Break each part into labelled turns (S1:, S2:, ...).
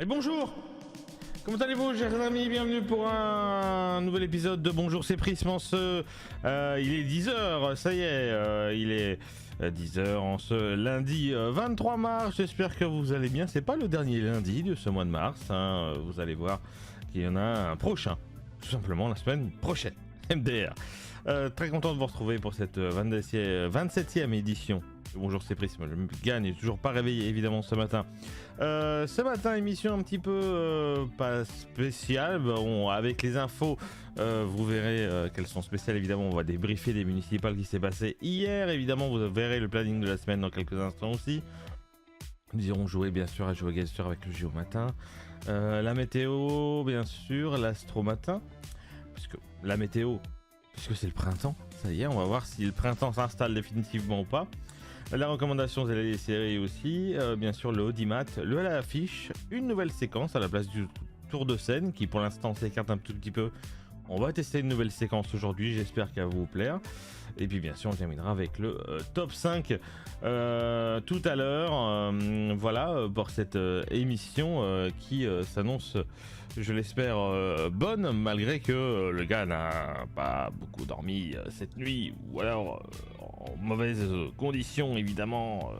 S1: Et bonjour. Comment allez-vous, chers amis? Bienvenue pour un nouvel épisode de Bonjour c'est Prisme en ce... il est 10h, ça y est, il est 10h en ce lundi 23 mars. J'espère que vous allez bien. C'est pas le dernier lundi de ce mois de mars, hein. Vous allez voir qu'il y en a un prochain, tout simplement la semaine prochaine. MDR. Très content de vous retrouver pour cette 27e édition. Bonjour c'est Prisme, le gars n'est toujours pas réveillé évidemment ce matin. Ce matin, émission un petit peu pas spéciale, bon, avec les infos, vous verrez qu'elles sont spéciales évidemment. On va débriefer des municipales qui s'est passé hier, évidemment vous verrez le planning de la semaine dans quelques instants aussi. Nous irons jouer bien sûr à jouer Gaster avec le JO matin, la météo bien sûr, l'astro matin, puisque la météo, puisque c'est le printemps, ça y est, on va voir si le printemps s'installe définitivement ou pas. La recommandation et les séries aussi, bien sûr le Audimat, le à l'affiche, une nouvelle séquence à la place du tour de scène qui pour l'instant s'écarte un tout petit peu. On va tester une nouvelle séquence aujourd'hui, j'espère qu'elle va vous plaire. Et puis bien sûr on terminera avec le top 5 tout à l'heure, voilà pour cette émission qui s'annonce, je l'espère, bonne, malgré que le gars n'a pas beaucoup dormi cette nuit, ou alors en mauvaises conditions évidemment,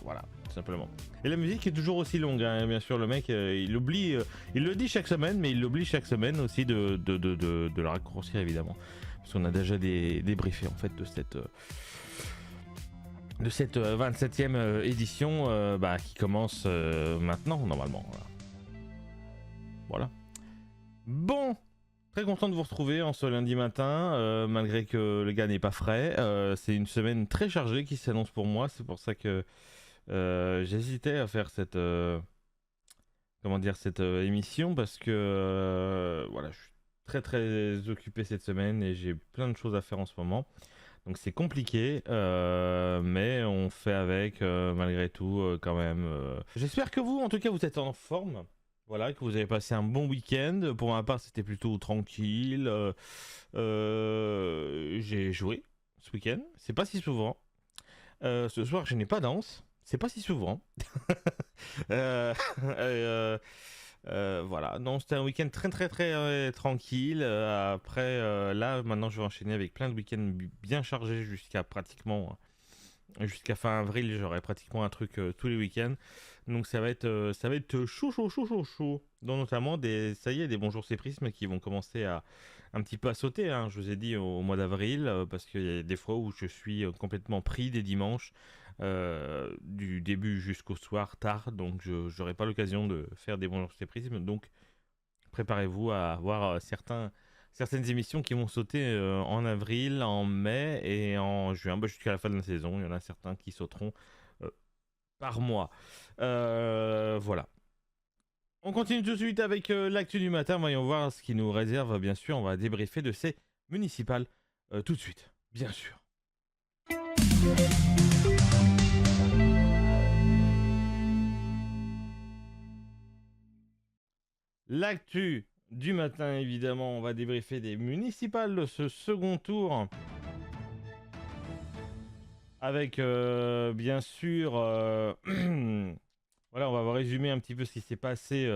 S1: voilà, tout simplement. Et la musique est toujours aussi longue, hein, bien sûr, le mec il oublie, il le dit chaque semaine, mais il l'oublie chaque semaine aussi de la raccourcir évidemment. Parce qu'on a déjà débriefé en fait de cette 27e édition qui commence maintenant normalement. Voilà. Bon, très content de vous retrouver en ce lundi matin, malgré que le gars n'est pas frais. C'est une semaine très chargée qui s'annonce pour moi, c'est pour ça que j'hésitais à faire cette émission, parce que voilà, je suis très occupé cette semaine et j'ai plein de choses à faire en ce moment. Donc c'est compliqué, mais on fait avec malgré tout quand même. J'espère que vous, en tout cas, vous êtes en forme. Voilà, que vous avez passé un bon week-end. Pour ma part, c'était plutôt tranquille. J'ai joué ce week-end. C'est pas si souvent. Ce soir, je n'ai pas danse. C'est pas si souvent. Euh, euh, voilà, non, c'était un week-end très tranquille. Après, là, maintenant, je vais enchaîner avec plein de week-ends bien chargés jusqu'à fin avril. J'aurai pratiquement un truc tous les week-ends. Donc ça va être chaud. Dont notamment ça y est, des Bonjours c'est Prisme qui vont commencer à un petit peu à sauter, hein. Je vous ai dit au mois d'avril, parce qu'il y a des fois où je suis complètement pris des dimanches, du début jusqu'au soir tard, donc je n'aurai pas l'occasion de faire des Bonjours c'est Prisme. Donc préparez-vous à avoir certaines émissions qui vont sauter en avril, en mai et en juin, jusqu'à la fin de la saison. Il y en a certains qui sauteront par mois. Voilà. On continue tout de suite avec l'actu du matin. Voyons voir ce qui nous réserve, bien sûr. On va débriefer de ces municipales tout de suite, bien sûr. L'actu du matin, évidemment, on va débriefer des municipales de ce second tour. Avec, bien sûr, voilà, on va résumer un petit peu ce qui s'est passé.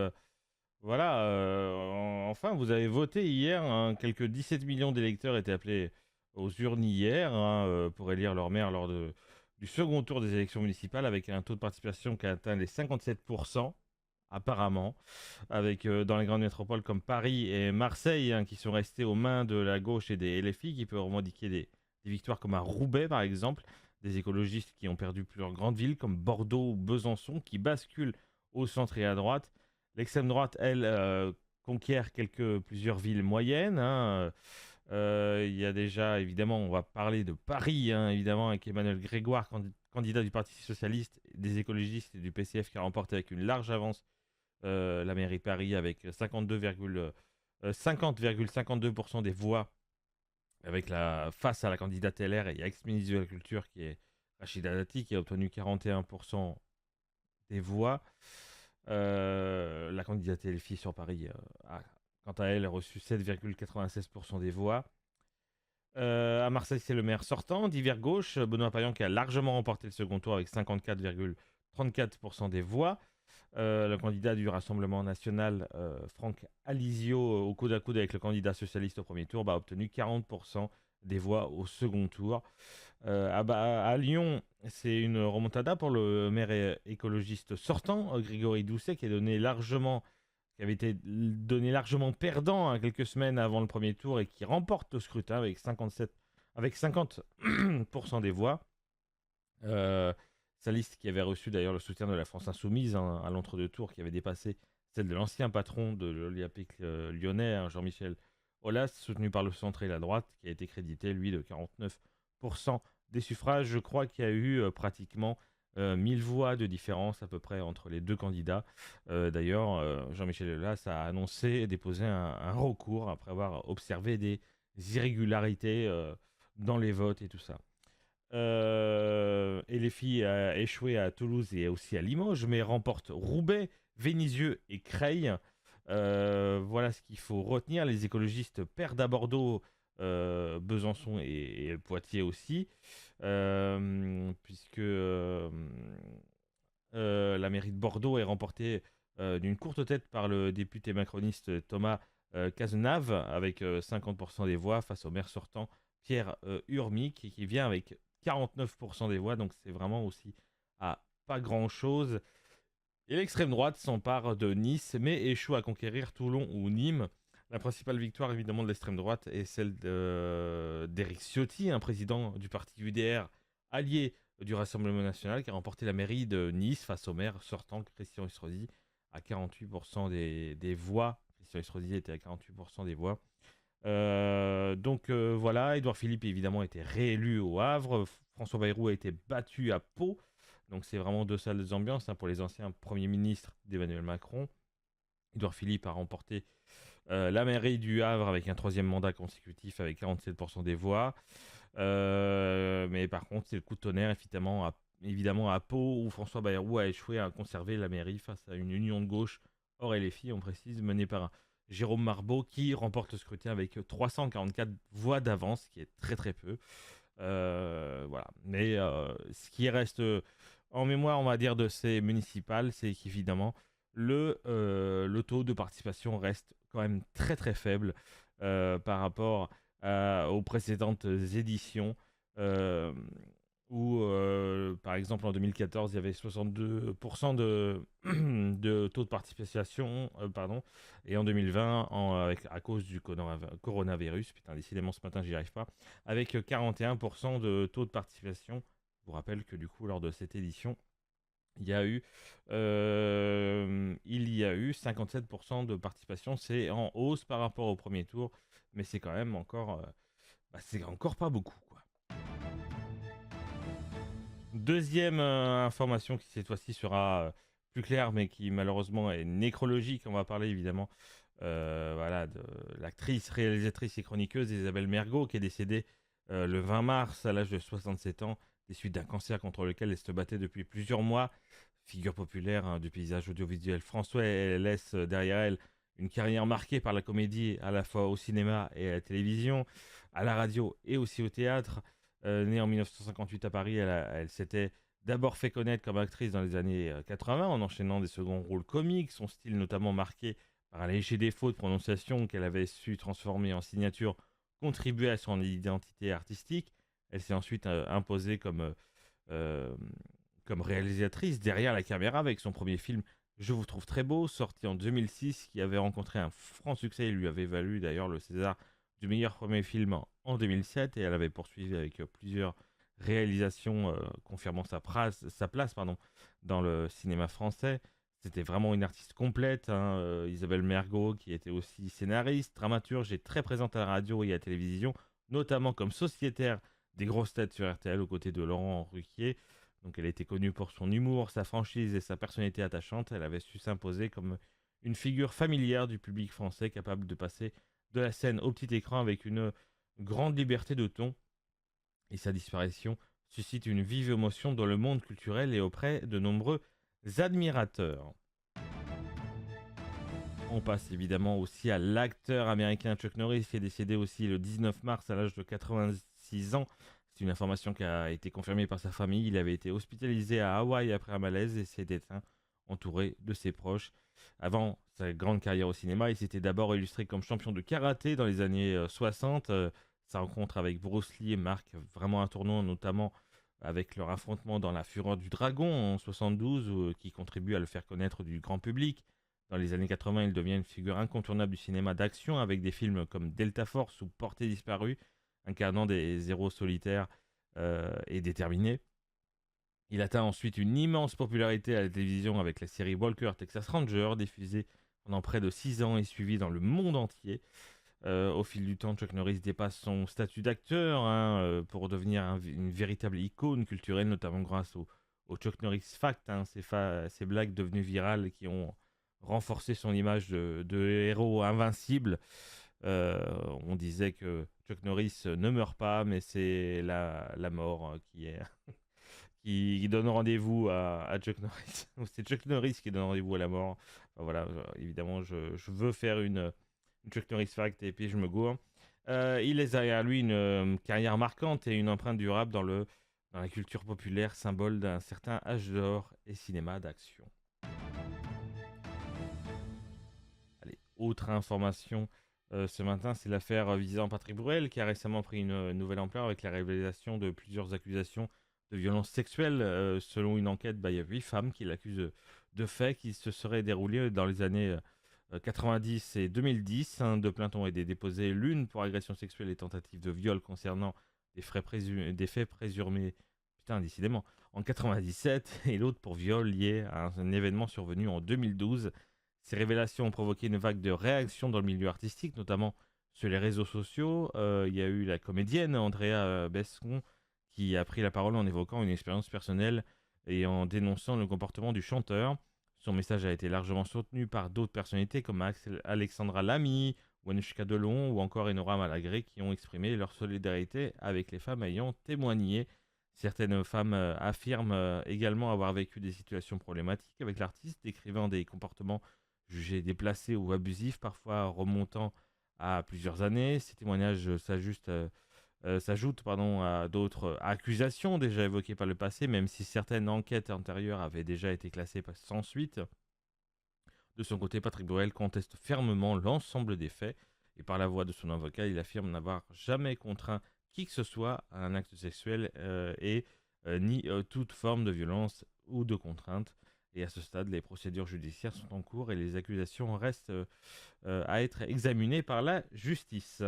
S1: Voilà, enfin, vous avez voté hier, hein, quelques 17 millions d'électeurs étaient appelés aux urnes hier, hein, pour élire leur maire lors du second tour des élections municipales, avec un taux de participation qui a atteint les 57%, apparemment, avec dans les grandes métropoles comme Paris et Marseille, hein, qui sont restés aux mains de la gauche et des LFI, qui peuvent revendiquer des victoires comme à Roubaix, par exemple, des écologistes qui ont perdu plusieurs grandes villes comme Bordeaux ou Besançon, qui basculent au centre et à droite. L'extrême droite, elle, conquiert plusieurs villes moyennes, hein. Il y a déjà, évidemment, on va parler de Paris, hein, évidemment, avec Emmanuel Grégoire, candidat du Parti Socialiste, des écologistes et du PCF, qui a remporté avec une large avance la mairie de Paris, avec 50,52% des voix, face à la candidate LR et ex-ministre de la Culture, qui est Rachida Dati, qui a obtenu 41% des voix. La candidate LFI sur Paris a, quant à elle, reçu 7,96% des voix. À Marseille, c'est le maire sortant d'hiver gauche, Benoît Payan, qui a largement remporté le second tour avec 54,34% des voix. Le candidat du Rassemblement national, Franck Alizio, au coude à coude avec le candidat socialiste au premier tour, a obtenu 40% des voix au second tour. À Lyon, c'est une remontada pour le maire écologiste sortant, Grégory Doucet, qui avait été donné largement perdant quelques semaines avant le premier tour et qui remporte le scrutin avec 50% des voix. Sa liste qui avait reçu d'ailleurs le soutien de la France Insoumise à l'entre-deux tours, qui avait dépassé celle de l'ancien patron de l'Olympique lyonnais, Jean-Michel Aulas, soutenu par le centre et la droite, qui a été crédité, lui, de 49% des suffrages. Je crois qu'il y a eu pratiquement 1000 voix de différence à peu près entre les deux candidats. D'ailleurs, Jean-Michel Aulas a annoncé et déposé un recours après avoir observé des irrégularités dans les votes et tout ça. Et les filles a échoué à Toulouse et aussi à Limoges, mais remportent Roubaix, Vénissieux et Creil. Voilà ce qu'il faut retenir. Les écologistes perdent à Bordeaux, Besançon et Poitiers aussi, puisque la mairie de Bordeaux est remportée d'une courte tête par le député macroniste Thomas Cazenave avec 50% des voix face au maire sortant Pierre Urmic qui vient avec 49% des voix, donc c'est vraiment aussi à pas grand chose. Et l'extrême droite s'empare de Nice, mais échoue à conquérir Toulon ou Nîmes. La principale victoire évidemment de l'extrême droite est celle d'Éric Ciotti, un président du parti UDR, allié du Rassemblement national, qui a remporté la mairie de Nice face au maire sortant Christian Estrosi à 48% des voix. Christian Estrosi était à 48% des voix. Voilà, Édouard Philippe évidemment a été réélu au Havre, François Bayrou a été battu à Pau, donc c'est vraiment deux salles d'ambiance pour les anciens premiers ministres d'Emmanuel Macron. Édouard Philippe a remporté la mairie du Havre avec un troisième mandat consécutif avec 47% des voix, mais par contre c'est le coup de tonnerre évidemment à Pau, où François Bayrou a échoué à conserver la mairie face à une union de gauche hors LFI, on précise, menée par Jérôme Marbeau, qui remporte le scrutin avec 344 voix d'avance, ce qui est très très peu. Voilà. Mais ce qui reste en mémoire, on va dire, de ces municipales, c'est qu'évidemment, le taux de participation reste quand même très très faible par rapport aux précédentes éditions. Où, par exemple, en 2014, il y avait 62% de taux de participation, et en 2020, à cause du coronavirus, putain, décidément, ce matin, j'y arrive pas, avec 41% de taux de participation. Je vous rappelle que, du coup, lors de cette édition, il y a eu 57% de participation. C'est en hausse par rapport au premier tour, mais c'est quand même encore, c'est encore pas beaucoup, quoi. Deuxième information qui cette fois-ci sera plus claire, mais qui malheureusement est nécrologique. On va parler évidemment de l'actrice, réalisatrice et chroniqueuse Isabelle Mergo, qui est décédée le 20 mars à l'âge de 67 ans des suites d'un cancer contre lequel elle se battait depuis plusieurs mois. Figure populaire du paysage audiovisuel français, elle laisse derrière elle une carrière marquée par la comédie à la fois au cinéma et à la télévision, à la radio et aussi au théâtre. Née en 1958 à Paris, elle s'était d'abord fait connaître comme actrice dans les années 80 en enchaînant des seconds rôles comiques, son style notamment marqué par un léger défaut de prononciation qu'elle avait su transformer en signature contribuait à son identité artistique. Elle s'est ensuite imposée comme réalisatrice derrière la caméra avec son premier film Je vous trouve très beau, sorti en 2006, qui avait rencontré un franc succès et lui avait valu d'ailleurs le César du meilleur premier film en 2007, et elle avait poursuivi avec plusieurs réalisations confirmant sa place dans le cinéma français. C'était vraiment une artiste complète, Isabelle Mergo, qui était aussi scénariste, dramaturge et très présente à la radio et à la télévision, notamment comme sociétaire des grosses têtes sur RTL aux côtés de Laurent Ruquier. Donc elle était connue pour son humour, sa franchise et sa personnalité attachante. Elle avait su s'imposer comme une figure familière du public français, capable de passer de la scène au petit écran avec une grande liberté de ton. Et sa disparition suscite une vive émotion dans le monde culturel et auprès de nombreux admirateurs. On passe évidemment aussi à l'acteur américain Chuck Norris, qui est décédé aussi le 19 mars à l'âge de 86 ans. C'est une information qui a été confirmée par sa famille. Il avait été hospitalisé à Hawaï après un malaise et s'est éteint entouré de ses proches. Avant sa grande carrière au cinéma, il s'était d'abord illustré comme champion de karaté dans les années 60. Sa rencontre avec Bruce Lee marque vraiment un tournant, notamment avec leur affrontement dans La Fureur du Dragon en 72, qui contribue à le faire connaître du grand public. Dans les années 80, il devient une figure incontournable du cinéma d'action avec des films comme Delta Force ou Portée disparue, incarnant des héros solitaires et déterminés. Il atteint ensuite une immense popularité à la télévision avec la série Walker Texas Ranger, diffusée pendant près de 6 ans et suivie dans le monde entier. Au fil du temps, Chuck Norris dépasse son statut d'acteur pour devenir une véritable icône culturelle, notamment grâce au Chuck Norris Fact, ces blagues devenues virales qui ont renforcé son image de héros invincible. On disait que Chuck Norris ne meurt pas, mais c'est la mort qui donne rendez-vous à Chuck Norris. C'est Chuck Norris qui donne rendez-vous à la mort. Enfin, voilà, évidemment, je veux faire une Chuck Norris Fact et puis je me gourre. Il laisse derrière lui une carrière marquante et une empreinte durable dans la culture populaire, symbole d'un certain âge d'or et cinéma d'action. Allez, autre information ce matin, c'est l'affaire visant Patrick Bruel qui a récemment pris une nouvelle ampleur avec la révélation de plusieurs accusations de violences sexuelles. Selon une enquête, il y a 8 femmes qui l'accusent de faits qui se seraient déroulés dans les années 90 et 2010. 2 plaintes ont été déposées, l'une pour agression sexuelle et tentative de viol concernant des faits présumés, putain, décidément, en 97, et l'autre pour viol lié à un événement survenu en 2012. Ces révélations ont provoqué une vague de réactions dans le milieu artistique, notamment sur les réseaux sociaux. Il y a eu la comédienne Andrea Bescon qui a pris la parole en évoquant une expérience personnelle et en dénonçant le comportement du chanteur. Son message a été largement soutenu par d'autres personnalités comme Alexandra Lamy, Anushka Delon ou encore Enora Malagré qui ont exprimé leur solidarité avec les femmes ayant témoigné. Certaines femmes affirment également avoir vécu des situations problématiques avec l'artiste, décrivant des comportements jugés déplacés ou abusifs, parfois remontant à plusieurs années. Ces témoignages s'ajoutent à d'autres accusations déjà évoquées par le passé, même si certaines enquêtes antérieures avaient déjà été classées sans suite. De son côté, Patrick Bruel conteste fermement l'ensemble des faits, et par la voix de son avocat, il affirme n'avoir jamais contraint qui que ce soit à un acte sexuel ni toute forme de violence ou de contrainte. Et à ce stade, les procédures judiciaires sont en cours et les accusations restent à être examinées par la justice.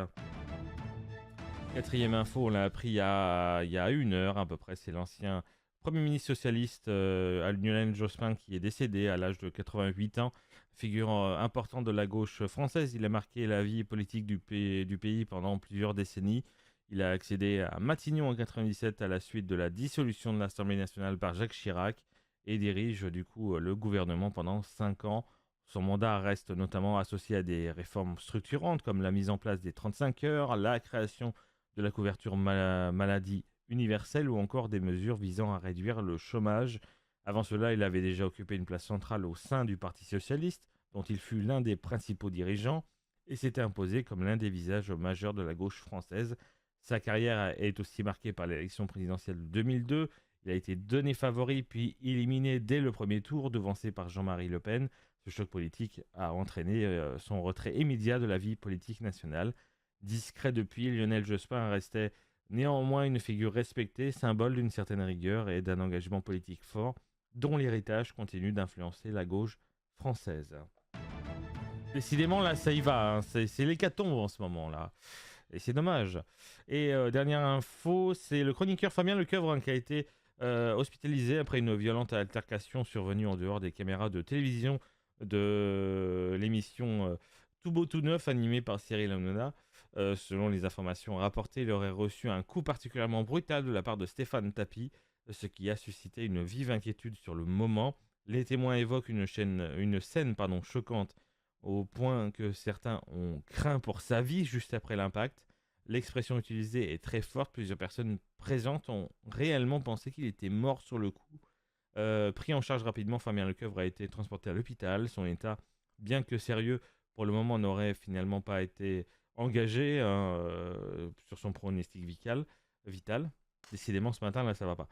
S1: Quatrième info, on l'a appris il y a 1 heure à peu près, c'est l'ancien Premier ministre socialiste Lionel Jospin qui est décédé à l'âge de 88 ans, figure importante de la gauche française. Il a marqué la vie politique du pays pendant plusieurs décennies. Il a accédé à Matignon en 97 à la suite de la dissolution de l'Assemblée nationale par Jacques Chirac et dirige du coup le gouvernement pendant 5 ans. Son mandat reste notamment associé à des réformes structurantes comme la mise en place des 35 heures, la création de la couverture maladie universelle ou encore des mesures visant à réduire le chômage. Avant cela, il avait déjà occupé une place centrale au sein du Parti socialiste, dont il fut l'un des principaux dirigeants, et s'était imposé comme l'un des visages majeurs de la gauche française. Sa carrière est aussi marquée par l'élection présidentielle de 2002. Il a été donné favori puis éliminé dès le premier tour, devancé par Jean-Marie Le Pen. Ce choc politique a entraîné son retrait immédiat de la vie politique nationale. Discret depuis, Lionel Jospin restait néanmoins une figure respectée, symbole d'une certaine rigueur et d'un engagement politique fort, dont l'héritage continue d'influencer la gauche française. Décidément, là, ça y va, c'est l'hécatombe en ce moment-là. Et c'est dommage. Et dernière info, c'est le chroniqueur Fabien Lecoeuvre qui a été hospitalisé après une violente altercation survenue en dehors des caméras de télévision de l'émission Tout Beau Tout Neuf animée par Cyril Hanouna. Selon les informations rapportées, il aurait reçu un coup particulièrement brutal de la part de Stéphane Tapie, ce qui a suscité une vive inquiétude sur le moment. Les témoins évoquent une scène choquante au point que certains ont craint pour sa vie juste après l'impact. L'expression utilisée est très forte, plusieurs personnes présentes ont réellement pensé qu'il était mort sur le coup. Pris en charge rapidement, Fabien Lecoeuvre a été transporté à l'hôpital. Son état, bien que sérieux, pour le moment n'aurait finalement pas été engagé sur son pronostic vital. Décidément, ce matin, là, ça va pas.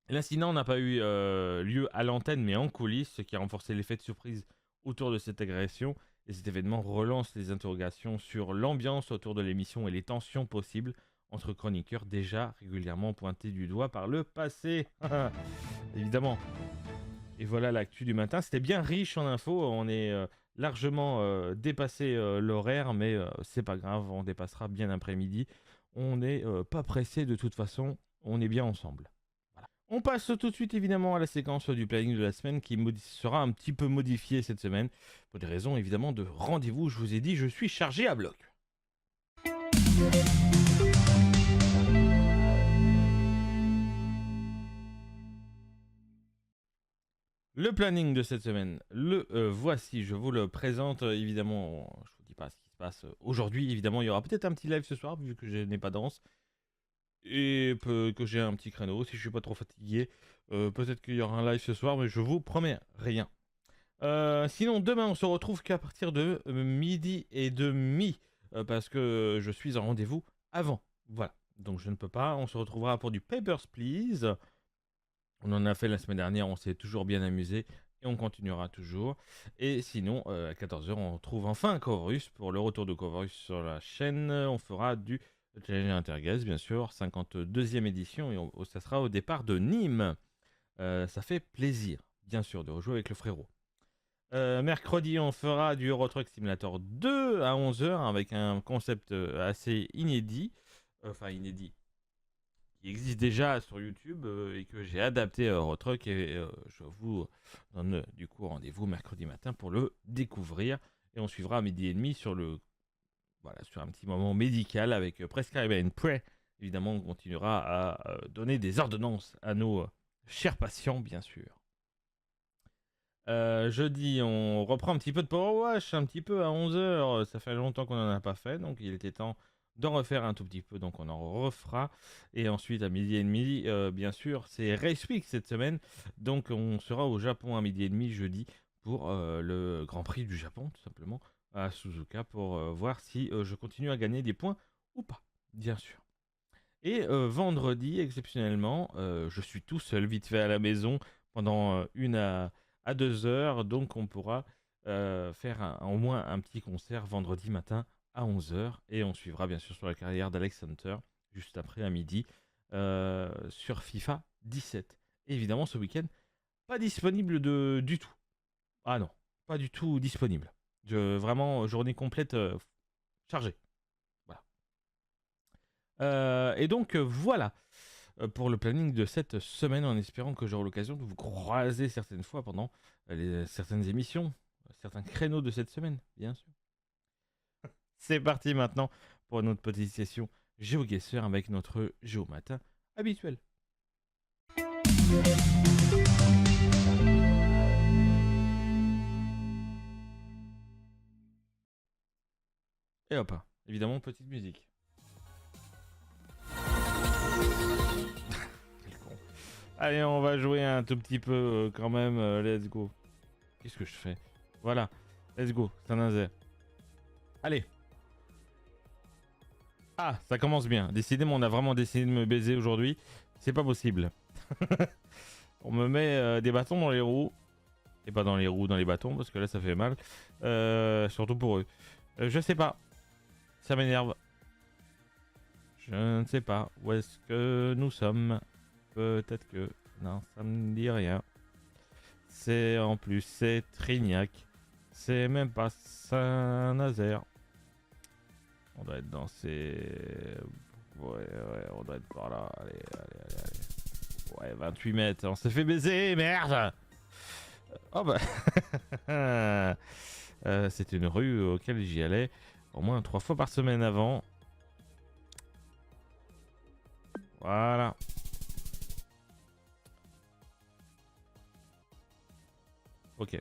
S1: L'incident n'a pas eu lieu à l'antenne mais en coulisses, ce qui a renforcé l'effet de surprise autour de cette agression. Et cet événement relance les interrogations sur l'ambiance autour de l'émission et les tensions possibles entre chroniqueurs déjà régulièrement pointés du doigt par le passé. Évidemment. Et voilà l'actu du matin. C'était bien riche en infos. On est largement dépassé l'horaire, mais c'est pas grave. On dépassera bien après-midi. On n'est pas pressé de toute façon. On est bien ensemble. On passe tout de suite évidemment à la séquence du planning de la semaine qui sera un petit peu modifiée cette semaine pour des raisons évidemment de rendez-vous. Je vous ai dit, je suis chargé à bloc. Le planning de cette semaine, voici, je vous le présente évidemment. Je vous dis pas ce qui se passe aujourd'hui. Évidemment, il y aura peut-être un petit live ce soir vu que je n'ai pas danse. Et que j'ai un petit créneau, si je suis pas trop fatigué, peut-être qu'il y aura un live ce soir, mais je vous promets rien. Sinon, demain, on se retrouve qu'à partir de midi et demi, parce que je suis en rendez-vous avant. Voilà, donc je ne peux pas. On se retrouvera pour du Papers, Please. On en a fait la semaine dernière, on s'est toujours bien amusé, et on continuera toujours. Et sinon, à 14h, on retrouve enfin Corvus pour le retour de Corvus sur la chaîne. On fera du Challenge Interguest, bien sûr, 52e édition, et ça sera au départ de Nîmes. Ça fait plaisir, bien sûr, de rejouer avec le frérot. Mercredi, on fera du Euro Truck Simulator 2 à 11h avec un concept assez inédit. Enfin, inédit. Qui existe déjà sur YouTube et que j'ai adapté à Euro Truck. Et je vous donne du coup rendez-vous mercredi matin pour le découvrir. Et on suivra à midi et demi sur sur un petit moment médical avec Prescribe and Pray. Évidemment, on continuera à donner des ordonnances à nos chers patients, bien sûr. Jeudi, on reprend un petit peu de Power Wash, un petit peu à 11h. Ça fait longtemps qu'on n'en a pas fait, donc il était temps d'en refaire un tout petit peu, donc on en refera. Et ensuite, à midi et demi, bien sûr, c'est Race Week cette semaine. Donc on sera au Japon à midi et demi jeudi pour le Grand Prix du Japon, tout simplement, à Suzuka, pour voir si je continue à gagner des points ou pas, bien sûr. Et vendredi, exceptionnellement, je suis tout seul, vite fait à la maison, pendant 1 à 2 heures. Donc on pourra faire au moins un petit concert vendredi matin à 11h. Et on suivra bien sûr sur la carrière d'Alex Hunter, juste après à midi, sur FIFA 17. Et évidemment, ce week-end, pas disponible du tout. Ah non, pas du tout disponible. Vraiment, journée complète chargée. Et donc voilà pour le planning de cette semaine, en espérant que j'aurai l'occasion de vous croiser certaines fois pendant certaines émissions, certains créneaux de cette semaine, bien sûr. C'est parti maintenant pour notre petite session GeoGuessr avec notre Géomatin habituel. Et hop, évidemment, petite musique. Allez, on va jouer un tout petit peu quand même. Let's go. Qu'est-ce que je fais? Voilà. Let's go. Saint-Nazaire. Allez. Ah, ça commence bien. Décidément, on a vraiment décidé de me baiser aujourd'hui. C'est pas possible. On me met des bâtons dans les roues. Et pas dans les roues, dans les bâtons, parce que là, ça fait mal. Surtout pour eux. Je sais pas. Ça m'énerve. Je ne sais pas où est-ce que nous sommes. Peut-être que... Non, ça me dit rien. C'est en plus, c'est Trignac. C'est même pas Saint-Nazaire. On doit être dans ces... Ouais, on doit être par là. Allez. Ouais, 28 mètres. On s'est fait baiser, merde. Oh bah... c'était une rue auquel j'y allais au moins 3 fois par semaine avant. Voilà. Ok.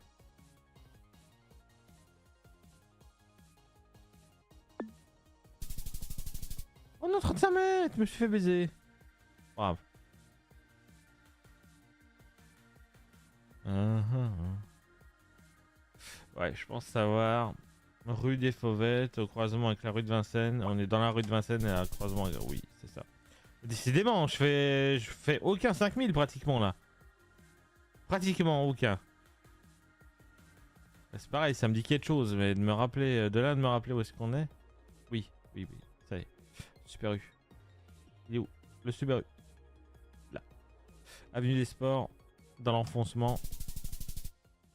S1: On est en 35 mètres, je me suis fait baiser. Brave. Ouais, je pense savoir. Rue des Fauvettes, au croisement avec la rue de Vincennes. On est dans la rue de Vincennes et à croisement. Oui, c'est ça. Décidément, je fais aucun 5000 pratiquement là. Pratiquement aucun. C'est pareil, ça me dit quelque chose, mais de me rappeler, de là de me rappeler où est-ce qu'on est. Oui, oui, oui, ça y est. Super U. Il est où? Le Subaru. Là. Avenue des Sports, dans l'enfoncement.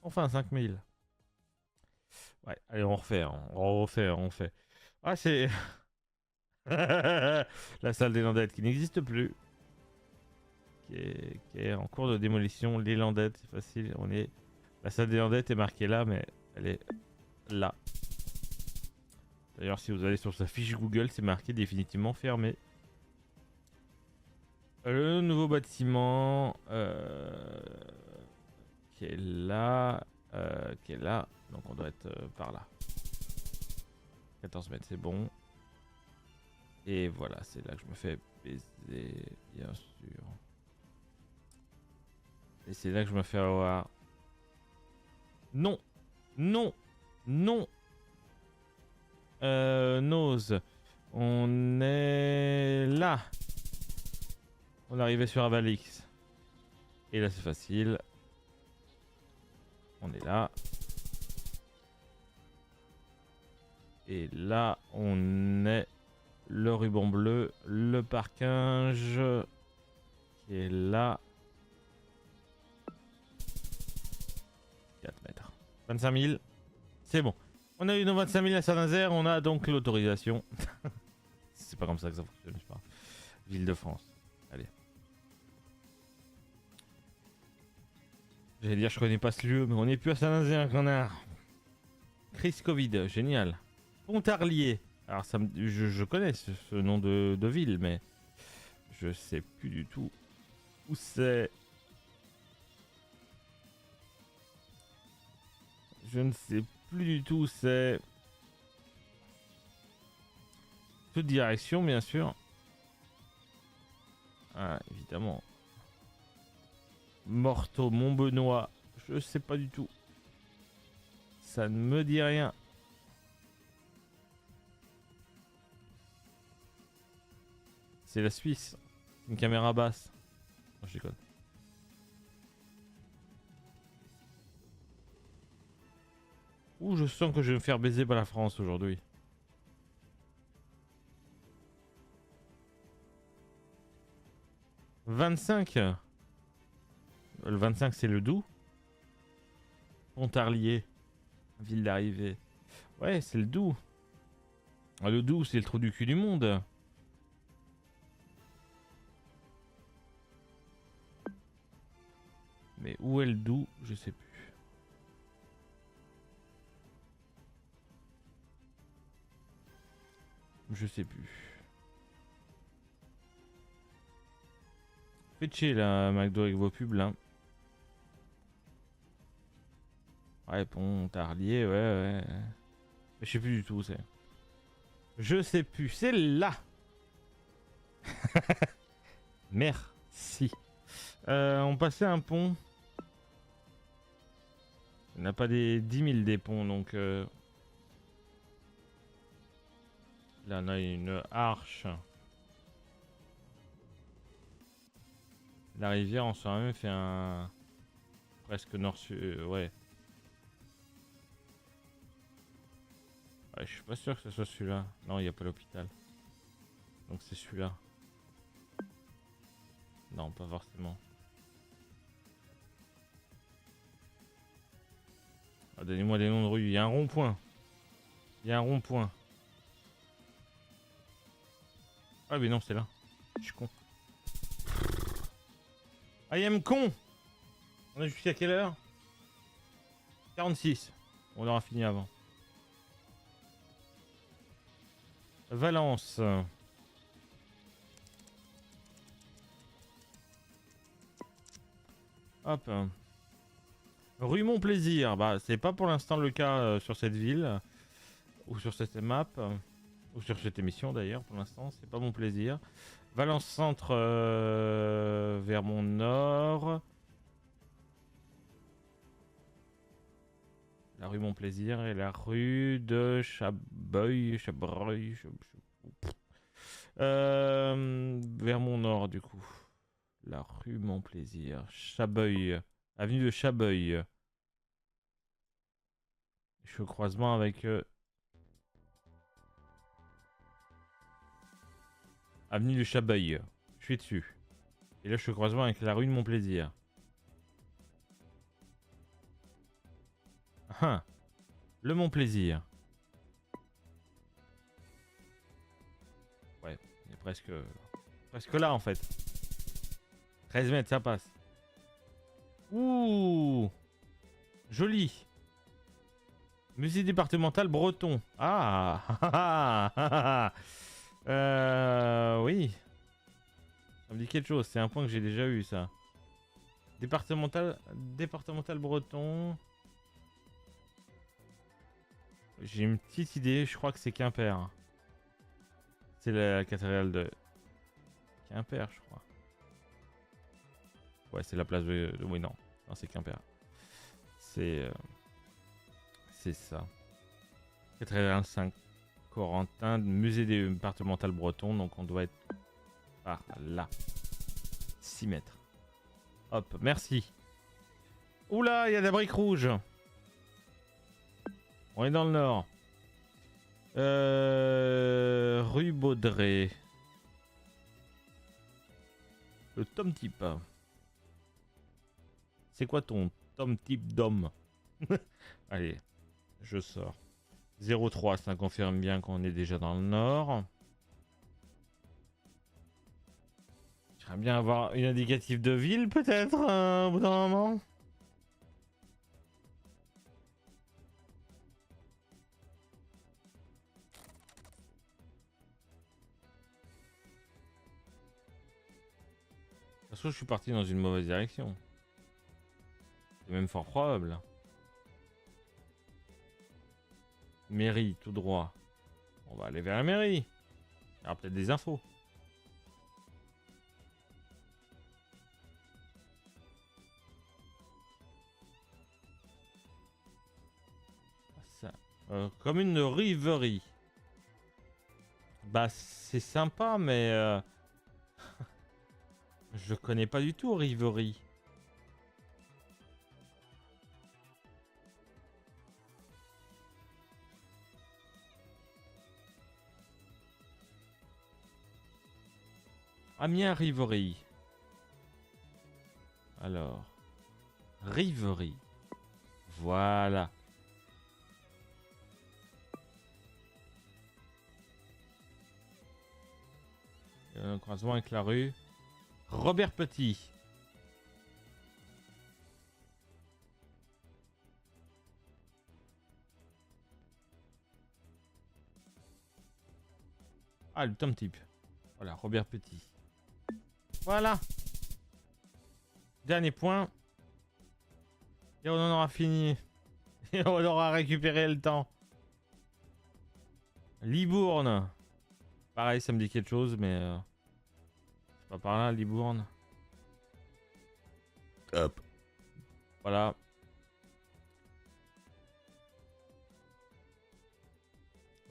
S1: Enfin 5000. Ouais, allez, on refait, hein. On refait, on refait. Ah, c'est... La salle des Landettes qui n'existe plus. Qui est en cours de démolition. Les Landettes, c'est facile. On est... La salle des Landettes est marquée là, mais elle est là. D'ailleurs, si vous allez sur sa fiche Google, c'est marqué définitivement fermé. Le nouveau bâtiment qui est là. Qui est là. Donc on doit être par là. 14 mètres, c'est bon. Et voilà, c'est là que je me fais baiser, bien sûr. Et c'est là que je me fais avoir. Non, non, non. Nose. On est là. On arrivait sur Avalix. Et là, c'est facile. On est là. Et là, on est le ruban bleu, le parkinge qui est là. 4 mètres. 25 000. C'est bon. On a eu nos 25 000 à Saint-Nazaire. On a donc l'autorisation. C'est pas comme ça que ça fonctionne, je parle. Ville de France. Allez. J'allais dire, je connais pas ce lieu, mais on n'est plus à Saint-Nazaire, connard. Crise Covid, génial. Pontarlier. Alors, ça me... je connais ce nom de ville, mais je sais plus du tout où c'est. Je ne sais plus du tout où c'est. Toute direction, bien sûr. Ah, évidemment. Morteau, Montbenoît. Je sais pas du tout. Ça ne me dit rien. C'est la Suisse. Une caméra basse. Non, je déconne. Ouh, je sens que je vais me faire baiser par la France aujourd'hui. « 25 ». Le 25, c'est le Doubs. Pontarlier. Ville d'arrivée. Ouais, c'est le Doubs. Ah, le Doubs, c'est le trou du cul du monde. Mais où est le Doubs? Je sais plus. Je sais plus. Faites chier là, McDo avec vos pubs là. Ouais, Pontarlier, ouais, ouais. Je sais plus du tout où c'est. Je sais plus, c'est là. Merci. On passait un pont. Il n'y en a pas des 10 000 des ponts, donc... Là, on a une arche. La rivière, on s'en a même fait un... Presque nord-sud, ouais. Ouais, je suis pas sûr que ce soit celui-là. Non, il n'y a pas l'hôpital. Donc c'est celui-là. Non, pas forcément. Ah, donnez-moi des noms de rue. Il y a un rond-point. Il y a un rond-point. Ah mais non, c'est là. Je suis con. I am con. On est jusqu'à quelle heure? 46. On aura fini avant. Valence. Hop. Rue Mon Plaisir. Bah, c'est pas pour l'instant le cas sur cette ville. Ou sur cette map. Ou sur cette émission d'ailleurs, pour l'instant. C'est pas Mon Plaisir. Valence Centre vers mon nord. La rue Mon Plaisir et la rue de Chabreuil. Vers mon nord, du coup. La rue Montplaisir. Chabeuil. Avenue de Chabeuil. Je suis au croisement avec... Avenue de Chabeuil. Je suis dessus. Et là, je suis au croisement avec la rue de Montplaisir. Ah, le Montplaisir. Ouais, on est presque là en fait. 13 mètres, ça passe. Ouh, joli. Musée départemental breton. Ah, oui. Ça me dit quelque chose. C'est un point que j'ai déjà eu, ça. Départemental breton. J'ai une petite idée. Je crois que c'est Quimper. C'est la cathédrale de Quimper, je crois. Ouais, c'est la place de... Oui, non. Non, c'est Quimper. C'est ça. Cathédrale Saint-Corentin, musée départemental breton. Donc on doit être par là. 6 mètres. Hop, merci. Oula, il y a des briques rouges. On est dans le nord. Rue Baudré. Le tome type. C'est quoi ton tome type d'homme? Allez, je sors. 03, ça confirme bien qu'on est déjà dans le nord. J'aimerais bien avoir une indicative de ville, peut-être, au bout d'un moment. De toute façon, je suis parti dans une mauvaise direction. C'est même fort probable. Mairie, tout droit. On va aller vers la mairie. Il y aura peut-être des infos. Ça, comme une riverie. Bah, c'est sympa, mais... je connais pas du tout riverie. Amiens Riverie. Alors. Riverie. Voilà. Un croisement avec la rue Robert Petit. Ah, le tome type. Voilà, Robert Petit. Voilà. Dernier point. Et on en aura fini. Et on aura récupéré le temps. Libourne. Pareil, ça me dit quelque chose, mais... c'est pas par là, Libourne. Hop. Voilà.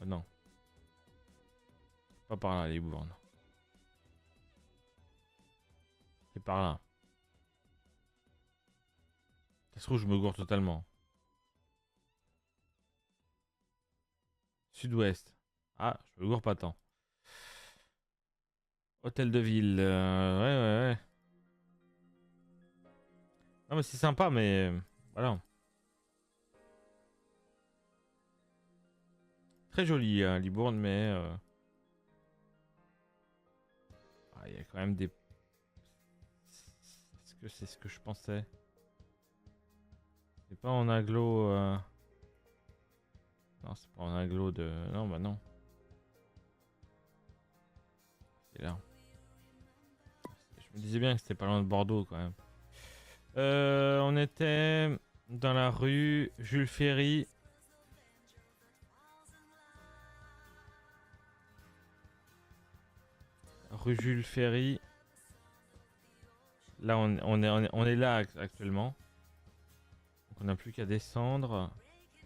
S1: Oh, non. Pas par là, Libourne. C'est par là. Ça se trouve, je me gourre totalement. Sud-ouest. Ah, je me gourre pas tant. Hôtel de ville. Ouais, ouais, ouais. Non, mais c'est sympa, mais... voilà. Très joli, hein, Libourne, mais... ah, il y a quand même des... Est-ce que c'est ce que je pensais? C'est pas en aglo... Non, c'est pas en aglo de... Non, bah non. C'est là. Je me disais bien que c'était pas loin de Bordeaux, quand même. On était dans la rue Jules Ferry. Rue Jules Ferry. Là, on est là actuellement. Donc, on n'a plus qu'à descendre.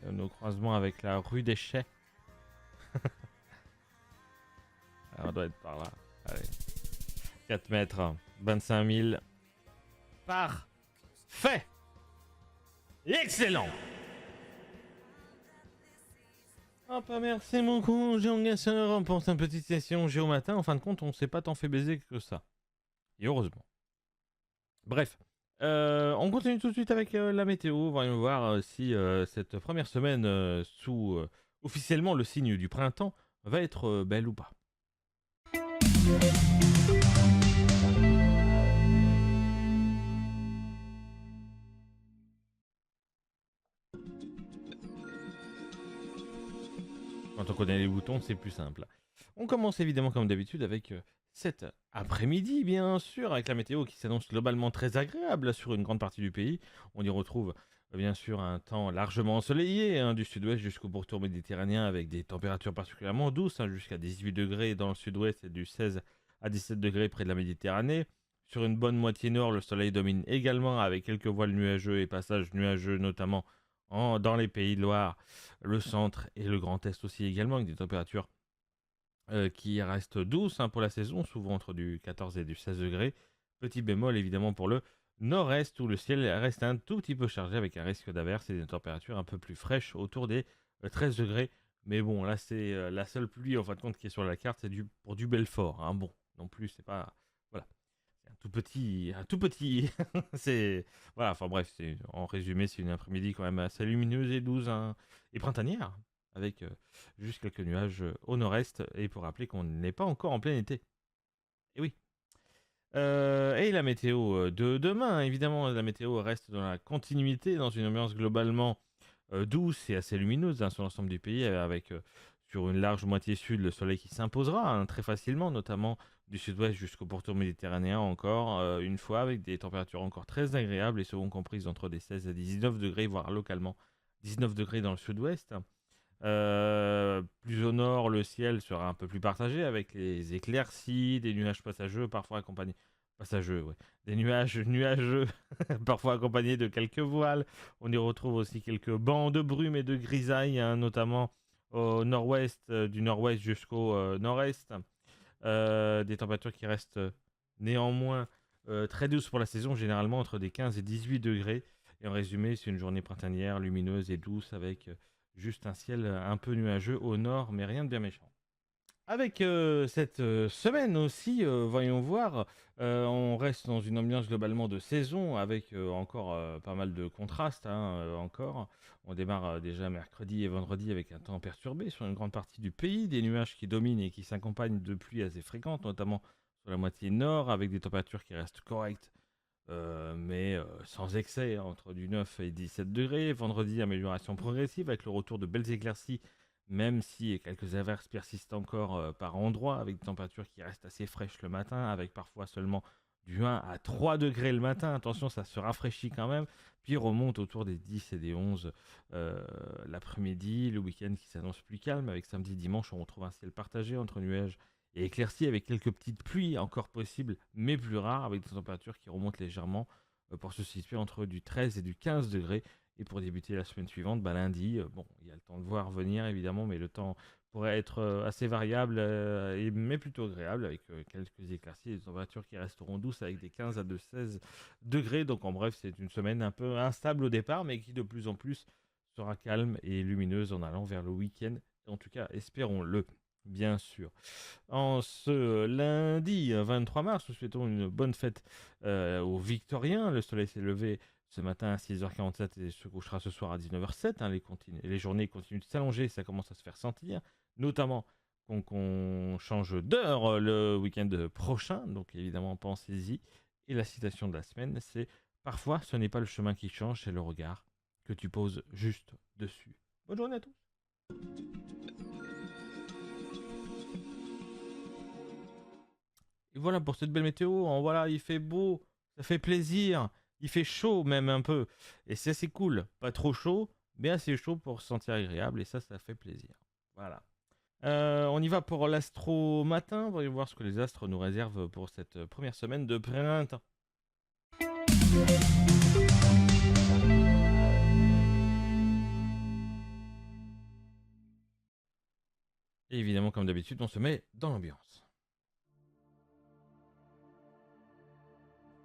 S1: Nos croisements avec la rue des Chais. On doit être par là. Allez. 4 mètres, 25 000. Parfait. Excellent. Hop, merci mon con, Jean Gasseur. On pense une petite session Géo matin. En fin de compte, on s'est pas tant fait baiser que ça. Et heureusement. Bref. On continue tout de suite avec la météo. Voyons voir si cette première semaine sous officiellement le signe du printemps va être belle ou pas. Quand on connaît les boutons, c'est plus simple. On commence évidemment comme d'habitude avec cet après-midi, bien sûr, avec la météo qui s'annonce globalement très agréable sur une grande partie du pays. On y retrouve bien sûr un temps largement ensoleillé, hein, du sud-ouest jusqu'au pourtour méditerranéen, avec des températures particulièrement douces, hein, jusqu'à 18 degrés dans le sud-ouest et du 16 à 17 degrés près de la Méditerranée. Sur une bonne moitié nord, le soleil domine également, avec quelques voiles nuageux et passages nuageux, notamment dans les Pays de Loire, le centre et le Grand Est aussi également, avec des températures qui restent douces, hein, pour la saison, souvent entre du 14 et du 16 degrés. Petit bémol évidemment pour le nord-est, où le ciel reste un tout petit peu chargé avec un risque d'averse et des températures un peu plus fraîches autour des 13 degrés. Mais bon, là c'est la seule pluie en fin de compte qui est sur la carte, c'est pour du Belfort, hein. Bon, non plus, c'est pas... Voilà. C'est un tout petit... c'est... Voilà, enfin bref, en résumé, c'est une après-midi quand même assez lumineuse et douce, hein, et printanière, avec juste quelques nuages au nord-est, et pour rappeler qu'on n'est pas encore en plein été. Et oui. Et la météo de demain, évidemment, la météo reste dans la continuité, dans une ambiance globalement douce et assez lumineuse, hein, sur l'ensemble du pays, avec sur une large moitié sud le soleil qui s'imposera, hein, très facilement, notamment du sud-ouest jusqu'au pourtour méditerranéen encore, une fois, avec des températures encore très agréables et souvent comprises entre des 16 à 19 degrés, voire localement 19 degrés dans le sud-ouest. Plus au nord, le ciel sera un peu plus partagé avec les éclaircies, des nuages passageux, parfois accompagnés. Passageux, ouais. Des nuages nuageux, parfois accompagnés de quelques voiles. On y retrouve aussi quelques bancs de brume et de grisaille, hein, notamment au nord-ouest, du nord-ouest jusqu'au nord-est. Des températures qui restent néanmoins très douces pour la saison, généralement entre des 15 et 18 degrés. Et en résumé, c'est une journée printanière, lumineuse et douce, avec juste un ciel un peu nuageux au nord, mais rien de bien méchant. Avec cette semaine aussi, voyons voir, on reste dans une ambiance globalement de saison, avec encore pas mal de contrastes, hein, encore. On démarre déjà mercredi et vendredi avec un temps perturbé sur une grande partie du pays, des nuages qui dominent et qui s'accompagnent de pluies assez fréquentes, notamment sur la moitié nord, avec des températures qui restent correctes, mais sans excès, hein, entre du 9 et 17 degrés. Vendredi, amélioration progressive avec le retour de belles éclaircies, même si quelques averses persistent encore par endroits, avec des températures qui restent assez fraîches le matin, avec parfois seulement du 1 à 3 degrés le matin. Attention, ça se rafraîchit quand même, puis remonte autour des 10 et des 11 l'après-midi. Le week-end qui s'annonce plus calme, avec samedi, dimanche, on retrouve un ciel partagé entre nuages et éclaircies, avec quelques petites pluies encore possibles, mais plus rares, avec des températures qui remontent légèrement pour se situer entre du 13 et du 15 degrés. Et pour débuter la semaine suivante, lundi, bon, il y a le temps de voir venir évidemment, mais le temps pourrait être assez variable, mais plutôt agréable, avec quelques éclaircies et des températures qui resteront douces avec des 15 à 16 degrés. Donc en bref, c'est une semaine un peu instable au départ, mais qui de plus en plus sera calme et lumineuse en allant vers le week-end. En tout cas, espérons-le, bien sûr. En ce lundi 23 mars, nous souhaitons une bonne fête aux Victoriens. Le soleil s'est levé ce matin à 6h47 et se couchera ce soir à 19h07. Hein, les journées continuent de s'allonger, ça commence à se faire sentir, notamment qu'on change d'heure le week-end prochain, donc évidemment pensez-y. Et la citation de la semaine, c'est « Parfois ce n'est pas le chemin qui change, c'est le regard que tu poses juste dessus ». Bonne journée à tous. Et voilà pour cette belle météo, hein, voilà, il fait beau, ça fait plaisir. Il fait chaud même un peu, et c'est assez cool. Pas trop chaud, mais assez chaud pour se sentir agréable, et ça fait plaisir. Voilà. On y va pour l'astro matin. Voyons voir ce que les astres nous réservent pour cette première semaine de printemps. Et évidemment, comme d'habitude, on se met dans l'ambiance.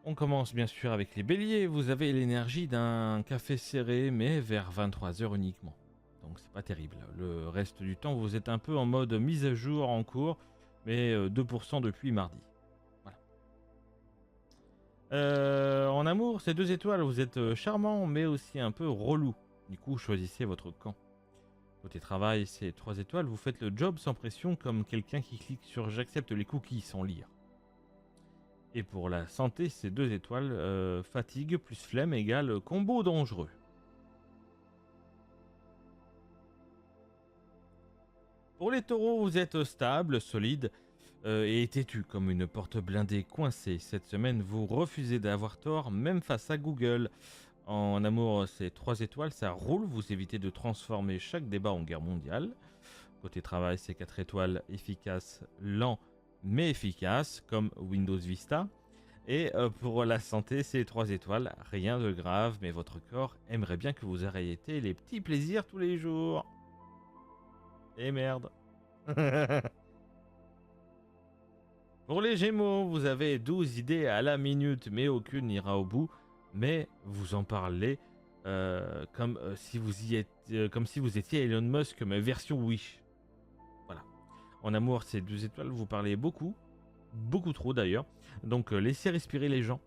S1: On commence bien sûr avec les béliers. Vous avez l'énergie d'un café serré, mais vers 23 heures uniquement. Donc c'est pas terrible. Le reste du temps, vous êtes un peu en mode mise à jour en cours, mais 2% depuis mardi. Voilà. En amour, c'est 2 étoiles. Vous êtes charmant, mais aussi un peu relou. Du coup, choisissez votre camp. Côté travail, c'est 3 étoiles. Vous faites le job sans pression, comme quelqu'un qui clique sur j'accepte les cookies sans lire. Et pour la santé, c'est 2 étoiles. Fatigue plus flemme égale combo dangereux. Pour les taureaux, vous êtes stable, solide et têtu comme une porte blindée coincée. Cette semaine, vous refusez d'avoir tort, même face à Google. En amour, c'est 3 étoiles, ça roule. Vous évitez de transformer chaque débat en guerre mondiale. Côté travail, c'est 4 étoiles, efficace, lent, mais efficace, comme Windows Vista. Et pour la santé, c'est 3 étoiles, rien de grave, mais votre corps aimerait bien que vous arrêtiez les petits plaisirs tous les jours. Et merde. Pour les Gémeaux, vous avez 12 idées à la minute, mais aucune n'ira au bout. Mais vous en parlez comme si vous étiez Elon Musk, mais version Wish. Voilà. En amour, c'est 2 étoiles, vous parlez beaucoup trop d'ailleurs. Donc laissez respirer les gens.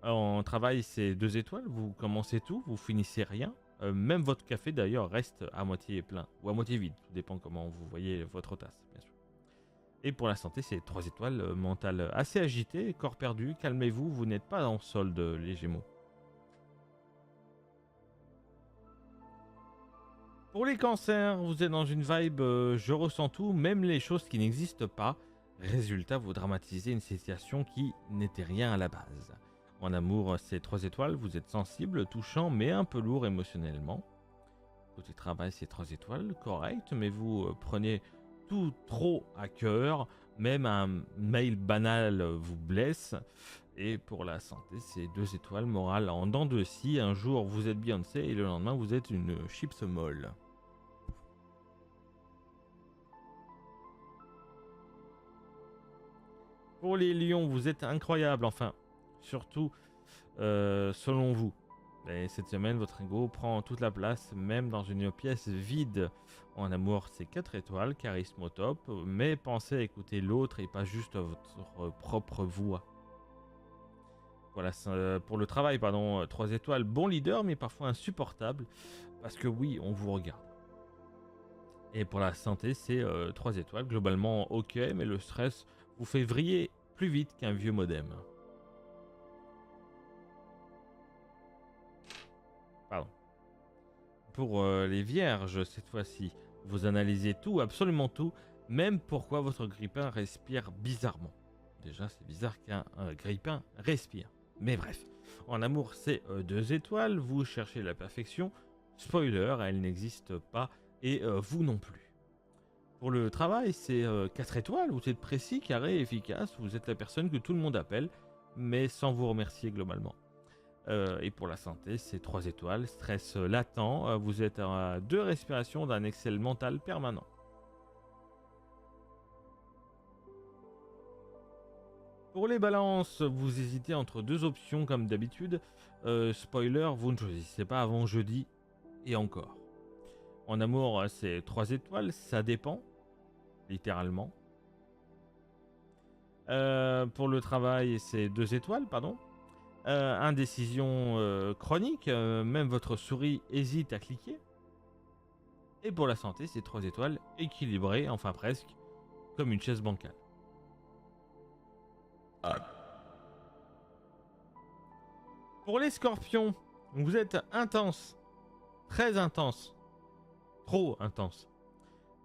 S1: En travail, c'est 2 étoiles, vous commencez tout, vous finissez rien. Même votre café d'ailleurs reste à moitié plein ou à moitié vide, tout dépend comment vous voyez votre tasse, bien sûr. Et pour la santé, c'est 3 étoiles, mental assez agité, corps perdu, calmez-vous, vous n'êtes pas en solde les Gémeaux. Pour les cancers, vous êtes dans une vibe je ressens tout, même les choses qui n'existent pas. Résultat, vous dramatisez une situation qui n'était rien à la base. En amour, c'est 3 étoiles, vous êtes sensible, touchant, mais un peu lourd émotionnellement. Côté travail, c'est 3 étoiles, correct, mais vous prenez tout trop à cœur, même un mail banal vous blesse. Et pour la santé, c'est 2 étoiles, morale en dents de scie. Un jour, vous êtes Beyoncé et le lendemain, vous êtes une chips molle. Pour les lions, vous êtes incroyable, enfin, surtout selon vous. Et cette semaine, votre ego prend toute la place, même dans une pièce vide. En amour, c'est 4 étoiles, charisme au top, mais pensez à écouter l'autre et pas juste votre propre voix. Voilà, pour le travail, pardon, 3 étoiles, bon leader, mais parfois insupportable, parce que oui, on vous regarde. Et pour la santé, c'est 3 étoiles, globalement ok, mais le stress vous fait vriller plus vite qu'un vieux modem. Pardon. Pour les vierges, cette fois-ci, vous analysez tout, absolument tout, même pourquoi votre grippin respire bizarrement. Déjà, c'est bizarre qu'un grippin respire. Mais bref, en amour, c'est 2 étoiles, vous cherchez la perfection. Spoiler, elle n'existe pas, et vous non plus. Pour le travail, c'est 4 étoiles, vous êtes précis, carré, efficace, vous êtes la personne que tout le monde appelle, mais sans vous remercier globalement. Et pour la santé, c'est 3 étoiles, stress latent, vous êtes à 2 respirations d'un excel mental permanent. Pour les balances, vous hésitez entre 2 options comme d'habitude. Spoiler, vous ne choisissez pas avant jeudi, et encore. En amour, c'est 3 étoiles, ça dépend, littéralement. Pour le travail, c'est 2 étoiles, pardon. Indécision chronique, même votre souris hésite à cliquer. Et pour la santé, c'est 3 étoiles, équilibré, enfin presque, comme une chaise bancale. Pour les scorpions, vous êtes intense, très intense, trop intense.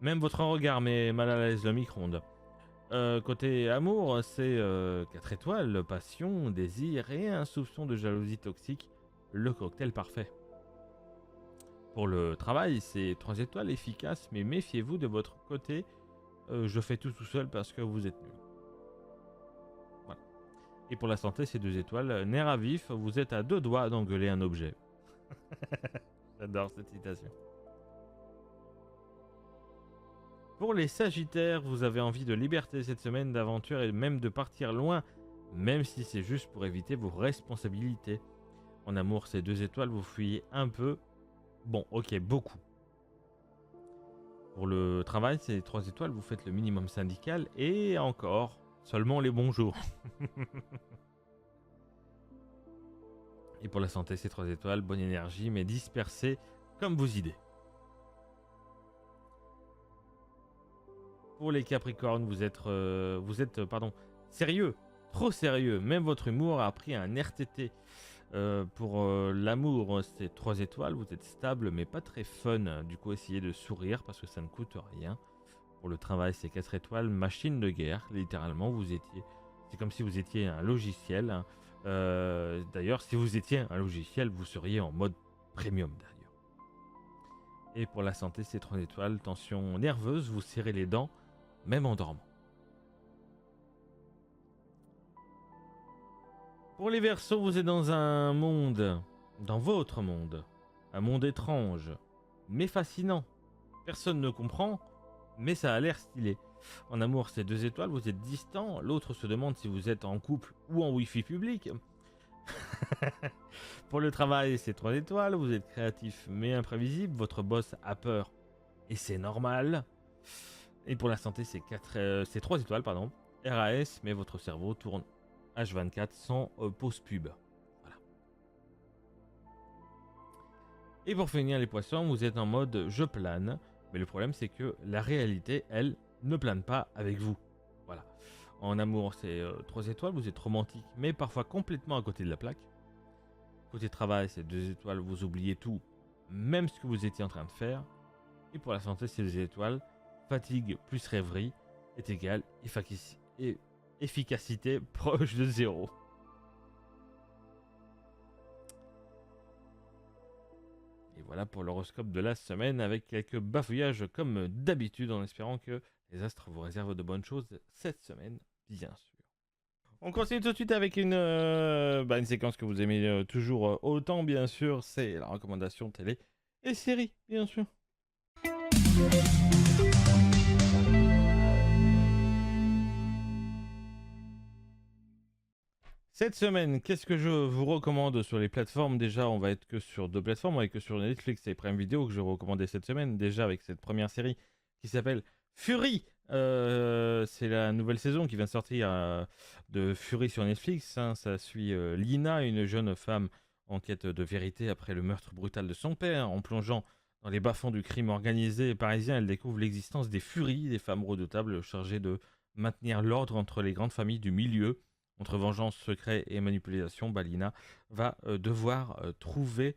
S1: Même votre regard met mal à l'aise le micro-ondes. Côté amour, c'est 4 étoiles, passion, désir et un soupçon de jalousie toxique, le cocktail parfait. Pour le travail, c'est 3 étoiles, efficace, mais méfiez-vous de votre côté, je fais tout seul parce que vous êtes nul. Voilà. Et pour la santé, c'est 2 étoiles, nerf à vif, vous êtes à 2 doigts d'engueuler un objet. J'adore cette citation. Pour les Sagittaires, vous avez envie de liberté cette semaine, d'aventure et même de partir loin même si c'est juste pour éviter vos responsabilités. En amour, c'est 2 étoiles, vous fuyez un peu. Bon, ok, beaucoup. Pour le travail, c'est 3 étoiles, vous faites le minimum syndical et encore, seulement les bons jours. Et pour la santé, c'est 3 étoiles, bonne énergie, mais dispersée comme vos idées. Pour les Capricornes, vous êtes sérieux, trop sérieux. Même votre humour a pris un RTT. Pour l'amour, c'est 3 étoiles. Vous êtes stable, mais pas très fun. Du coup, essayez de sourire parce que ça ne coûte rien. Pour le travail, c'est 4 étoiles. Machine de guerre, littéralement, c'est comme si vous étiez un logiciel. Hein. D'ailleurs, si vous étiez un logiciel, vous seriez en mode premium d'ailleurs. Et pour la santé, c'est 3 étoiles. Tension nerveuse, vous serrez les dents, même en dormant. Pour les Verseaux, vous êtes dans un monde, dans votre monde, un monde étrange, mais fascinant. Personne ne comprend, mais ça a l'air stylé. En amour, c'est 2 étoiles, vous êtes distant, l'autre se demande si vous êtes en couple ou en wifi public. Pour le travail, c'est 3 étoiles, vous êtes créatif mais imprévisible, votre boss a peur et c'est normal. Et pour la santé, c'est 3 étoiles, pardon. RAS, mais votre cerveau tourne H24 sans pause pub. Voilà. Et pour finir les poissons, vous êtes en mode je plane, mais le problème c'est que la réalité, elle, ne plane pas avec vous. Voilà. En amour, c'est 3 étoiles, vous êtes romantique, mais parfois complètement à côté de la plaque. Côté travail, c'est 2 étoiles, vous oubliez tout, même ce que vous étiez en train de faire. Et pour la santé, c'est 2 étoiles, fatigue plus rêverie est égale efficacité proche de 0. Et voilà pour l'horoscope de la semaine avec quelques bafouillages comme d'habitude en espérant que les astres vous réservent de bonnes choses cette semaine, bien sûr. On continue tout de suite avec une séquence que vous aimez toujours autant, bien sûr, c'est la recommandation télé et série, bien sûr. Cette semaine, qu'est-ce que je vous recommande sur les plateformes? Déjà, on va être que sur 2 plateformes, on va être que sur Netflix et Prime Video que je vais recommander cette semaine. Déjà avec cette première série qui s'appelle Fury. C'est la nouvelle saison qui vient de sortir de Fury sur Netflix. Hein. Ça suit Lina, une jeune femme en quête de vérité après le meurtre brutal de son père. En plongeant dans les bas-fonds du crime organisé parisien, elle découvre l'existence des Furies, des femmes redoutables chargées de maintenir l'ordre entre les grandes familles du milieu. Entre vengeance, secret et manipulation, Lina va devoir trouver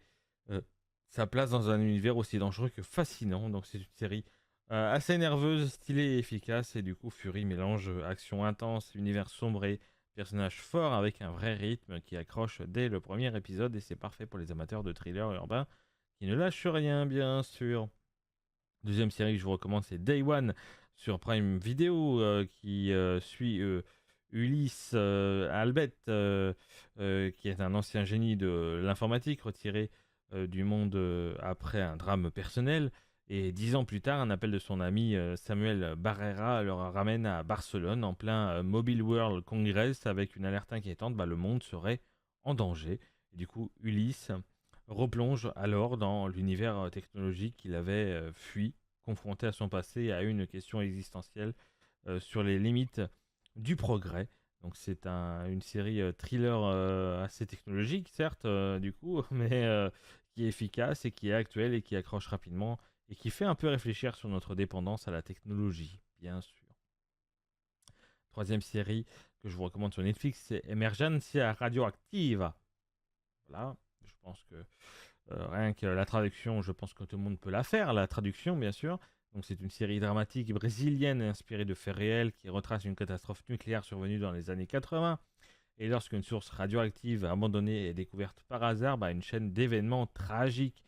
S1: sa place dans un univers aussi dangereux que fascinant. Donc c'est une série assez nerveuse, stylée et efficace. Et du coup, Fury mélange action intense, univers sombré, personnages forts avec un vrai rythme qui accroche dès le premier épisode. Et c'est parfait pour les amateurs de thrillers urbains qui ne lâchent rien, bien sûr. Deuxième série que je vous recommande, c'est Day One sur Prime Video qui suit... Ulysse Albert, qui est un ancien génie de l'informatique, retiré du monde après un drame personnel. Et 10 ans plus tard, un appel de son ami Samuel Barrera le ramène à Barcelone en plein Mobile World Congress avec une alerte inquiétante, le monde serait en danger. Et du coup, Ulysse replonge alors dans l'univers technologique qu'il avait fui, confronté à son passé et à une question existentielle sur les limites du progrès. Donc c'est une série thriller assez technologique, certes, du coup, mais qui est efficace et qui est actuelle et qui accroche rapidement et qui fait un peu réfléchir sur notre dépendance à la technologie, bien sûr. Troisième série que je vous recommande sur Netflix, c'est Emergencia Radioactiva. Voilà, je pense que rien que la traduction, je pense que tout le monde peut la faire, la traduction, bien sûr. Donc c'est une série dramatique brésilienne inspirée de faits réels qui retrace une catastrophe nucléaire survenue dans les années 80. Et lorsqu'une source radioactive abandonnée est découverte par hasard, une chaîne d'événements tragiques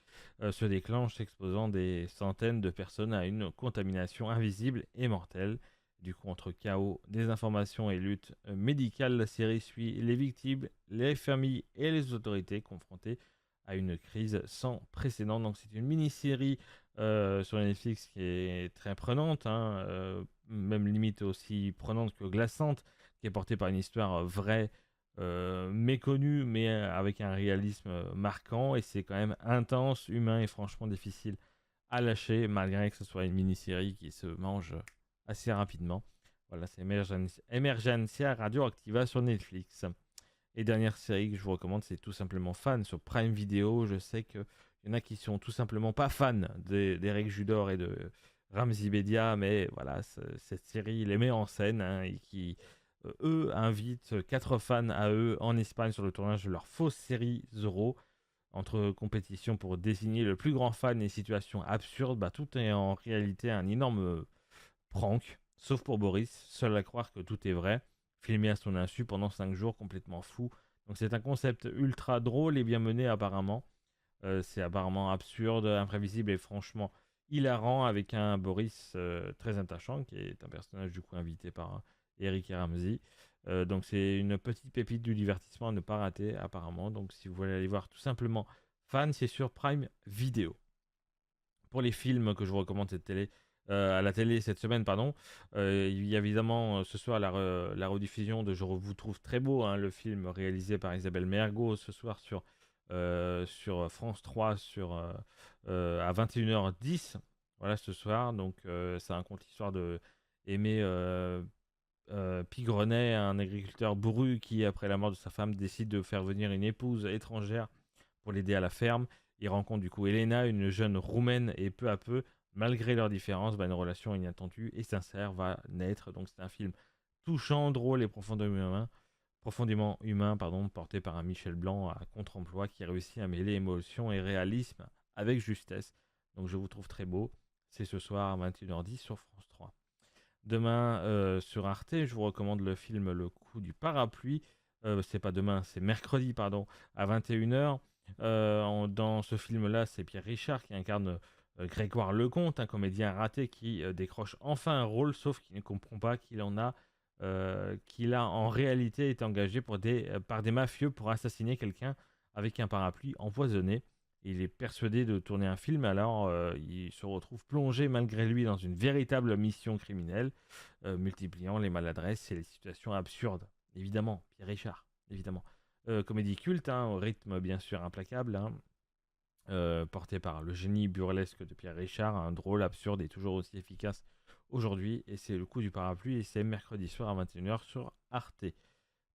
S1: se déclenche, exposant des centaines de personnes à une contamination invisible et mortelle. Du coup, entre chaos, désinformation et lutte médicale, la série suit les victimes, les familles et les autorités confrontées à une crise sans précédent. Donc c'est une mini-série sur Netflix qui est très prenante, hein, même limite aussi prenante que glaçante, qui est porté par une histoire vraie, méconnue, mais avec un réalisme marquant. Et c'est quand même intense, humain et franchement difficile à lâcher, malgré que ce soit une mini-série qui se mange assez rapidement. Voilà, c'est Emergencia Radioactiva sur Netflix. Et dernière série que je vous recommande, c'est tout simplement Fan sur Prime Video. Je sais qu'il y en a qui sont tout simplement pas fans d'Eric Judor et de Ramzi Bedia, mais voilà, cette série les met en scène, hein, et qui, eux, invitent 4 fans à eux en Espagne sur le tournage de leur fausse série Zorro. Entre compétitions pour désigner le plus grand fan et situations absurdes, bah, tout est en réalité un énorme prank, sauf pour Boris, seul à croire que tout est vrai, filmé à son insu pendant 5 jours, complètement fou. Donc c'est un concept ultra drôle et bien mené apparemment. C'est apparemment absurde, imprévisible et franchement hilarant, avec un Boris très attachant, qui est un personnage du coup invité par Eric et Ramsey. Donc c'est une petite pépite du divertissement à ne pas rater apparemment. Donc si vous voulez aller voir tout simplement Fan, c'est sur Prime Video. Pour les films que je vous recommande à la télé cette semaine, pardon, il y a évidemment ce soir la rediffusion de Je vous trouve très beau, hein, le film réalisé par Isabelle Mergo ce soir sur France 3 à 21h10. Voilà, ce soir. Donc c'est un conte l'histoire de Aimé Pigrenet, un agriculteur bourru qui, après la mort de sa femme, décide de faire venir une épouse étrangère pour l'aider à la ferme. Il rencontre du coup Elena, une jeune roumaine, et peu à peu, malgré leurs différences, une relation inattendue et sincère va naître. Donc c'est un film touchant, drôle et profondément humain, porté par un Michel Blanc à contre-emploi qui réussit à mêler émotion et réalisme avec justesse. Donc je vous trouve très beau. C'est ce soir à 21h10 sur France 3. Demain sur Arte, je vous recommande le film Le coup du parapluie. C'est pas demain, c'est mercredi, pardon, à 21h. Dans ce film-là, c'est Pierre Richard qui incarne Grégoire Lecomte, un comédien raté qui décroche enfin un rôle, sauf qu'il ne comprend pas qu'il a en réalité été engagé par des mafieux pour assassiner quelqu'un avec un parapluie empoisonné. Il est persuadé de tourner un film, alors il se retrouve plongé malgré lui dans une véritable mission criminelle, multipliant les maladresses et les situations absurdes. Évidemment, Pierre Richard, évidemment. Comédie culte, hein, au rythme bien sûr implacable, hein, porté par le génie burlesque de Pierre Richard, un drôle, absurde et toujours aussi efficace aujourd'hui. Et c'est Le coup du parapluie, et c'est mercredi soir à 21h sur Arte.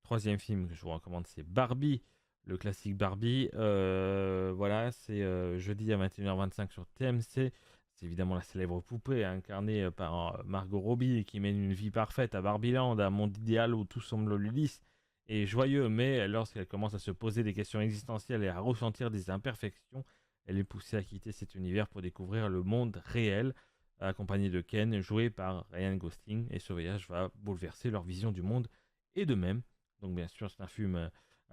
S1: Troisième film que je vous recommande, c'est Barbie, le classique Barbie. Voilà, c'est jeudi à 21h25 sur TMC. C'est évidemment la célèbre poupée incarnée par Margot Robbie qui mène une vie parfaite à Barbieland, un monde idéal où tout semble lisse et joyeux, mais lorsqu'elle commence à se poser des questions existentielles et à ressentir des imperfections, elle est poussée à quitter cet univers pour découvrir le monde réel, accompagnée de Ken, joué par Ryan Gosling, et ce voyage va bouleverser leur vision du monde et d'eux-mêmes. Donc bien sûr, c'est un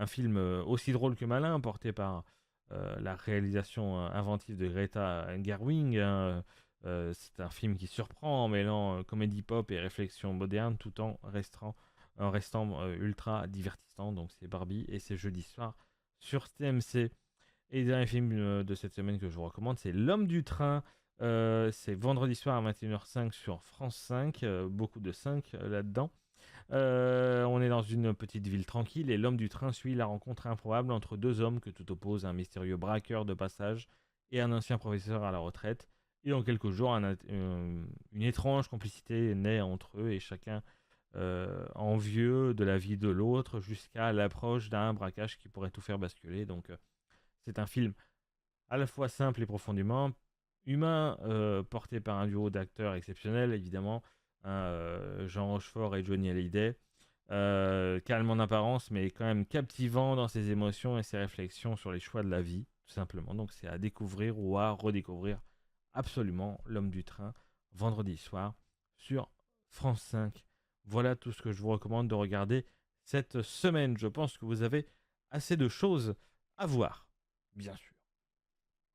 S1: film aussi drôle que malin, porté par la réalisation inventive de Greta Gerwig. Hein. C'est un film qui surprend en mêlant comédie pop et réflexion moderne, tout en restant ultra divertissant. Donc c'est Barbie, et c'est jeudi soir sur TMC. Et le dernier film de cette semaine que je vous recommande, c'est L'Homme du Train. C'est vendredi soir à 21h05 sur France 5. Beaucoup de 5 là-dedans. On est dans une petite ville tranquille et l'homme du train suit la rencontre improbable entre deux hommes que tout oppose un mystérieux braqueur de passage et un ancien professeur à la retraite. Et en quelques jours, une étrange complicité naît entre eux, et chacun envieux de la vie de l'autre, jusqu'à l'approche d'un braquage qui pourrait tout faire basculer. Donc c'est un film à la fois simple et profondément humain, porté par un duo d'acteurs exceptionnels, évidemment, hein, Jean Rochefort et Johnny Hallyday. Calme en apparence, mais quand même captivant dans ses émotions et ses réflexions sur les choix de la vie, tout simplement. Donc c'est à découvrir ou à redécouvrir absolument, L'Homme du Train, vendredi soir sur France 5. Voilà tout ce que je vous recommande de regarder cette semaine. Je pense que vous avez assez de choses à voir, bien sûr.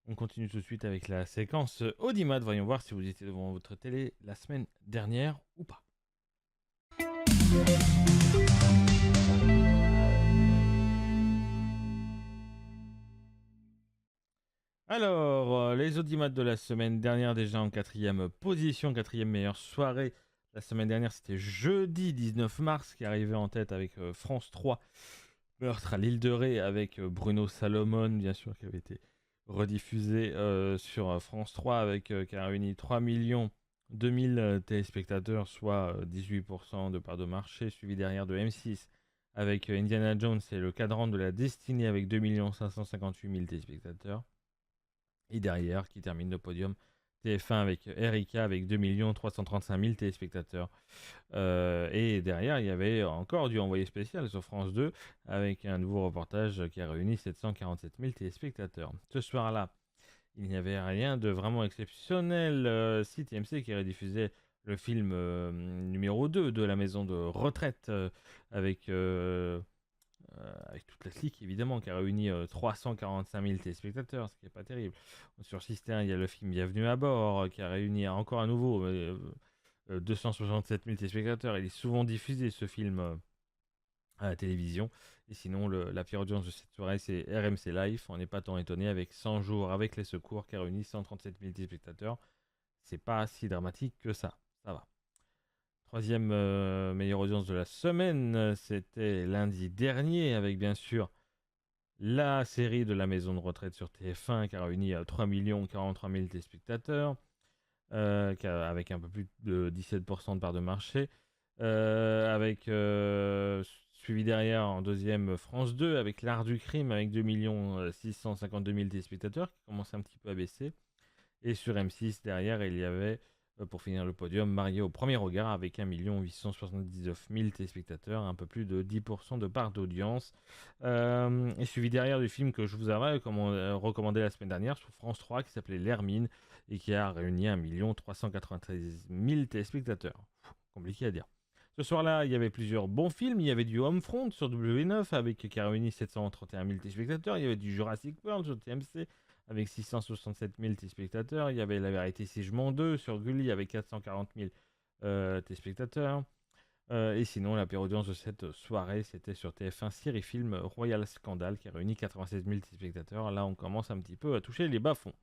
S1: On continue tout de suite avec la séquence Audimat. Voyons voir si vous étiez devant votre télé la semaine dernière ou pas. Alors, les Audimats de la semaine dernière, déjà en quatrième position, quatrième meilleure soirée La semaine dernière, c'était jeudi 19 mars qui arrivait en tête avec France 3, Meurtre à l'île de Ré avec Bruno Salomon, bien sûr, qui avait été rediffusé sur France 3 avec qui a réuni 3 2 000 téléspectateurs, soit 18% de part de marché, suivi derrière de M6 avec Indiana Jones et le cadran de la destinée avec 2 558 000 téléspectateurs. Et derrière, qui termine le podium, TF1 avec Erika avec 2 335 000 téléspectateurs. Et derrière, il y avait encore du envoyé spécial sur France 2 avec un nouveau reportage qui a réuni 747 000 téléspectateurs. Ce soir-là, il n'y avait rien de vraiment exceptionnel. Si TMC qui rediffusait le film numéro 2 de la maison de retraite avec toute la clique évidemment qui a réuni 345 000 téléspectateurs, ce qui n'est pas terrible. Sur Sister, il y a le film Bienvenue à bord qui a réuni encore à nouveau 267 000 téléspectateurs. Il est souvent diffusé ce film à la télévision. Et sinon, la pire audience de cette soirée, c'est RMC Live. On n'est pas tant étonné avec 100 jours avec les secours qui a réuni 137 000 téléspectateurs. C'est pas si dramatique que ça. Ça va. Troisième meilleure audience de la semaine, c'était lundi dernier avec bien sûr la série de la maison de retraite sur TF1 qui a réuni 3 43 000 téléspectateurs avec un peu plus de 17% de part de marché. Suivi derrière en deuxième France 2 avec L'Art du Crime avec 2 652 000 téléspectateurs qui commence un petit peu à baisser. Et sur M6 derrière il y avait pour finir le podium Marié au premier regard avec 1 879 000 téléspectateurs, un peu plus de 10% de part d'audience. Et suivi derrière du film que je vous avais recommandé la semaine dernière sur France 3 qui s'appelait L'Hermine et qui a réuni 1 393 000 téléspectateurs. Compliqué à dire. Ce soir-là, il y avait plusieurs bons films. Il y avait du Homefront sur W9 qui a réuni 731 000 téléspectateurs. Il y avait du Jurassic World sur TMC avec 667 000 téléspectateurs. Il y avait La Vérité si je mens 2 sur Gulli avec 440 000 téléspectateurs. Et sinon, la pire audience de cette soirée, c'était sur TF1 série film Royal Scandal qui a réuni 96 000 téléspectateurs. Là, on commence un petit peu à toucher les bas-fonds.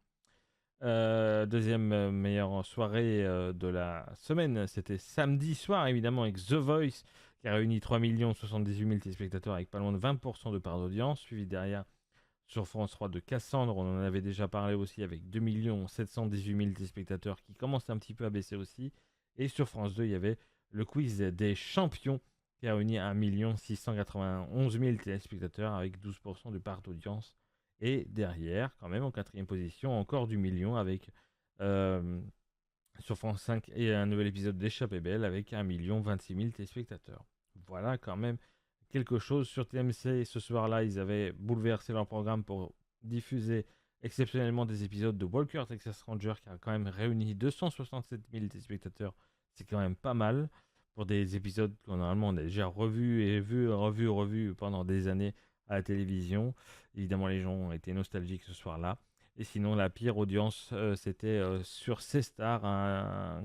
S1: Deuxième meilleure soirée de la semaine, c'était samedi soir évidemment avec The Voice qui a réuni 3 78 000 téléspectateurs avec pas loin de 20% de part d'audience, suivi derrière sur France 3 de Cassandre, on en avait déjà parlé aussi avec 2 718 000 téléspectateurs qui commencent un petit peu à baisser aussi. Et sur France 2, il y avait le quiz des champions qui a réuni 1 691 000 téléspectateurs avec 12% de part d'audience. Et derrière, quand même, en quatrième position, encore du million avec sur France 5 et un nouvel épisode d'Échappée Belle avec 1 26 000 téléspectateurs. Voilà quand même quelque chose sur TMC. Ce soir-là, ils avaient bouleversé leur programme pour diffuser exceptionnellement des épisodes de Walker Texas Ranger qui a quand même réuni 267 000 téléspectateurs. C'est quand même pas mal pour des épisodes que normalement on a déjà revus et revus pendant des années à la télévision. Évidemment, les gens ont été nostalgiques ce soir-là. Et sinon, la pire audience, c'était sur C-Star, un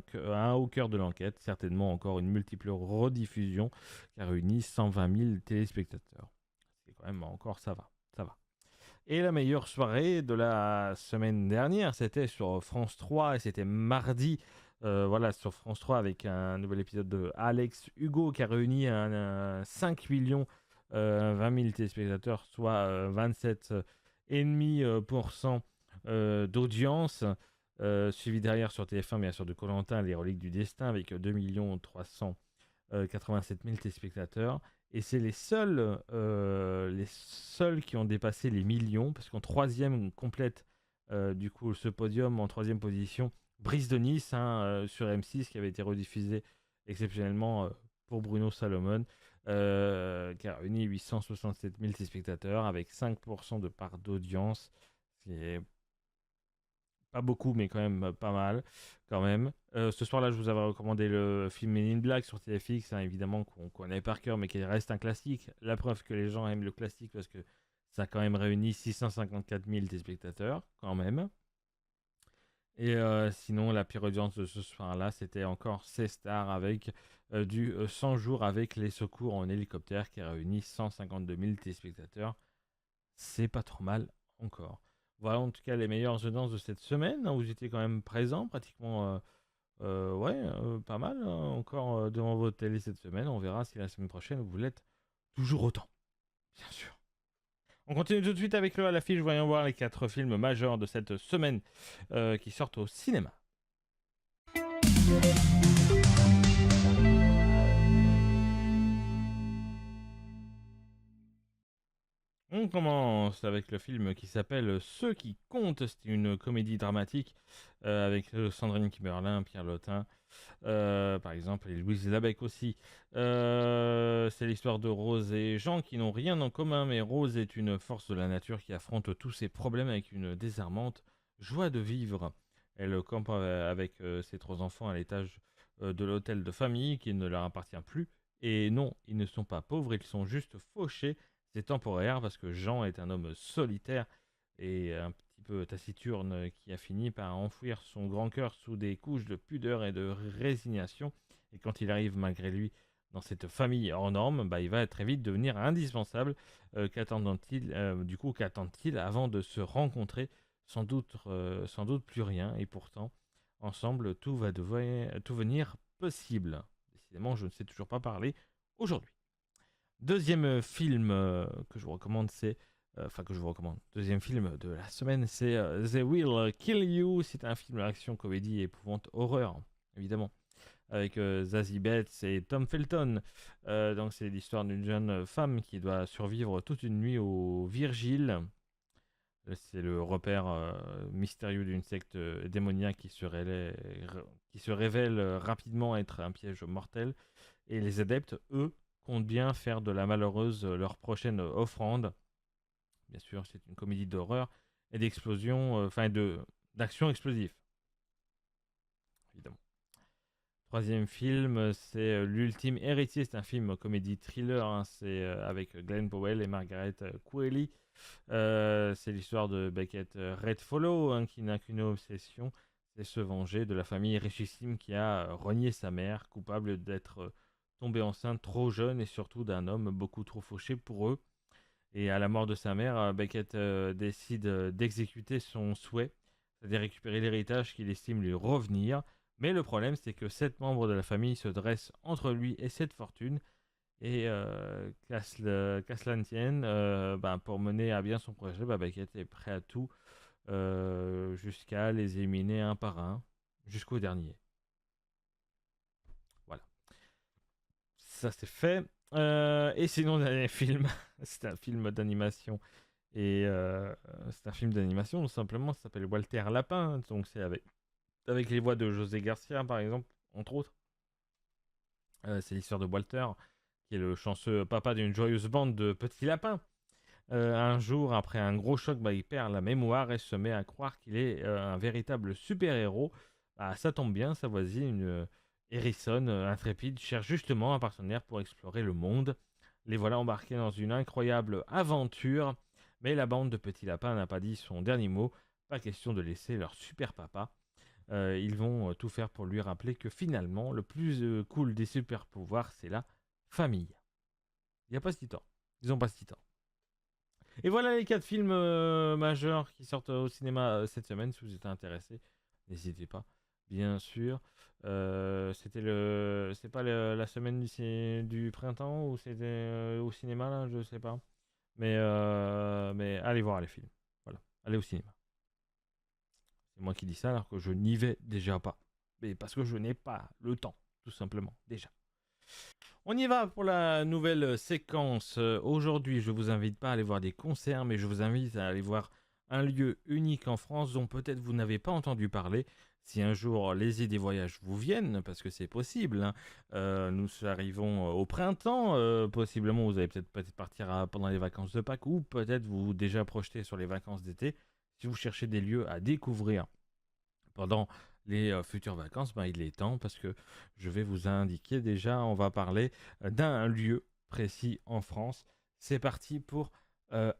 S1: au cœur de l'enquête, certainement encore une multiple rediffusion qui a réuni 120 000 téléspectateurs. C'est quand même encore, ça va, ça va. Et la meilleure soirée de la semaine dernière, c'était sur France 3 et c'était mardi. Voilà, sur France 3 avec un nouvel épisode de Alex Hugo qui a réuni 5 millions 20 000 téléspectateurs, soit 27,5% d'audience. Suivi derrière sur TF1, bien sûr, de Koh-Lanta, Les Reliques du Destin, avec 2 387 000 téléspectateurs. Et c'est les seuls qui ont dépassé les millions, parce qu'en troisième complète, du coup, ce podium, en troisième position, Brise de Nice, sur M6, qui avait été rediffusé exceptionnellement pour Bruno Salomon, qui a réuni 867 000 téléspectateurs, avec 5% de part d'audience, ce qui est pas beaucoup, mais quand même pas mal, quand même. Ce soir-là, je vous avais recommandé le film Men in Black sur TFX, évidemment, qu'on connaît par cœur, mais qui reste un classique. La preuve que les gens aiment le classique, parce que ça a quand même réuni 654 000 téléspectateurs, quand même. Et sinon, la pire audience de ce soir-là, c'était encore C-Star avec du 100 jours avec les secours en hélicoptère qui a réuni 152 000 téléspectateurs. C'est pas trop mal encore. Voilà en tout cas les meilleures audiences de cette semaine. Vous étiez quand même présents pratiquement Pas mal encore devant votre télé cette semaine. On verra si la semaine prochaine vous l'êtes toujours autant, bien sûr. On continue tout de suite avec le à l'affiche. Voyons voir les 4 films majeurs de cette semaine qui sortent au cinéma. On commence avec le film qui s'appelle Ceux qui comptent. C'est une comédie dramatique avec Sandrine Kiberlin, Pierre Lotin, par exemple, et Louise Labec aussi. C'est l'histoire de Rose et Jean qui n'ont rien en commun, mais Rose est une force de la nature qui affronte tous ses problèmes avec une désarmante joie de vivre. Elle campe avec ses 3 enfants à l'étage de l'hôtel de famille qui ne leur appartient plus. Et non, ils ne sont pas pauvres, ils sont juste fauchés. C'est temporaire parce que Jean est un homme solitaire et un petit peu taciturne qui a fini par enfouir son grand cœur sous des couches de pudeur et de résignation. Et quand il arrive malgré lui dans cette famille hors norme, il va très vite devenir indispensable. Qu'attend-il avant de se rencontrer? Sans doute plus rien. Et pourtant, ensemble, tout va devenir possible. Décidément, je ne sais toujours pas parler aujourd'hui. Deuxième film que je vous recommande, deuxième film de la semaine, c'est They Will Kill You. C'est un film d'action, comédie, épouvante, horreur, évidemment, avec Zazie Beetz et Tom Felton. Donc c'est l'histoire d'une jeune femme qui doit survivre toute une nuit au Virgile. C'est le repère mystérieux d'une secte démoniaque qui se révèle rapidement être un piège mortel. Et les adeptes, eux, comptent bien faire de la malheureuse leur prochaine offrande. Bien sûr, c'est une comédie d'horreur et d'explosion, d'action explosive. Évidemment. Troisième film, c'est L'Ultime Héritier. C'est un film comédie thriller. C'est avec Glenn Powell et Margaret Qualley. C'est l'histoire de Beckett Redfollow qui n'a qu'une obsession, c'est se venger de la famille richissime qui a renié sa mère, coupable d'être tombée enceinte trop jeune et surtout d'un homme beaucoup trop fauché pour eux. Et à la mort de sa mère, Beckett décide d'exécuter son souhait, c'est-à-dire récupérer l'héritage qu'il estime lui revenir. Mais le problème, c'est que 7 membres de la famille se dressent entre lui et cette fortune. Et qu'à cela ne tienne, pour mener à bien son projet, Beckett est prêt à tout jusqu'à les éliminer un par un, jusqu'au dernier. Voilà. Ça c'est fait. Et sinon, le dernier film, c'est un film d'animation. Et c'est un film d'animation, tout simplement, ça s'appelle Walter Lapin. Donc c'est avec les voix de José Garcia, par exemple, entre autres. C'est l'histoire de Walter, qui est le chanceux papa d'une joyeuse bande de petits lapins. Un jour, après un gros choc, il perd la mémoire et se met à croire qu'il est un véritable super-héros. Ça tombe bien, sa voisine, Harrison, intrépide, cherche justement un partenaire pour explorer le monde. Les voilà embarqués dans une incroyable aventure, mais la bande de petits lapins n'a pas dit son dernier mot. Pas question de laisser leur super papa. Ils vont tout faire pour lui rappeler que finalement, le plus cool des super pouvoirs, c'est la famille. Il n'y a pas si temps. Ils n'ont pas si temps. Et voilà les 4 films majeurs qui sortent au cinéma cette semaine. Si vous êtes intéressés, n'hésitez pas, bien sûr. C'est pas la semaine du printemps ou c'était au cinéma là, je sais pas. Mais allez voir les films. Voilà, allez au cinéma. C'est moi qui dis ça alors que je n'y vais déjà pas. Mais parce que je n'ai pas le temps, tout simplement, déjà. On y va pour la nouvelle séquence. Aujourd'hui, je ne vous invite pas à aller voir des concerts, mais je vous invite à aller voir un lieu unique en France dont peut-être vous n'avez pas entendu parler. Si un jour les idées voyages vous viennent, parce que c'est possible, hein. Nous arrivons au printemps, possiblement vous allez peut-être partir pendant les vacances de Pâques, ou peut-être vous déjà projeté sur les vacances d'été. Si vous cherchez des lieux à découvrir pendant les futures vacances, il est temps parce que je vais vous indiquer déjà, on va parler d'un lieu précis en France. C'est parti pour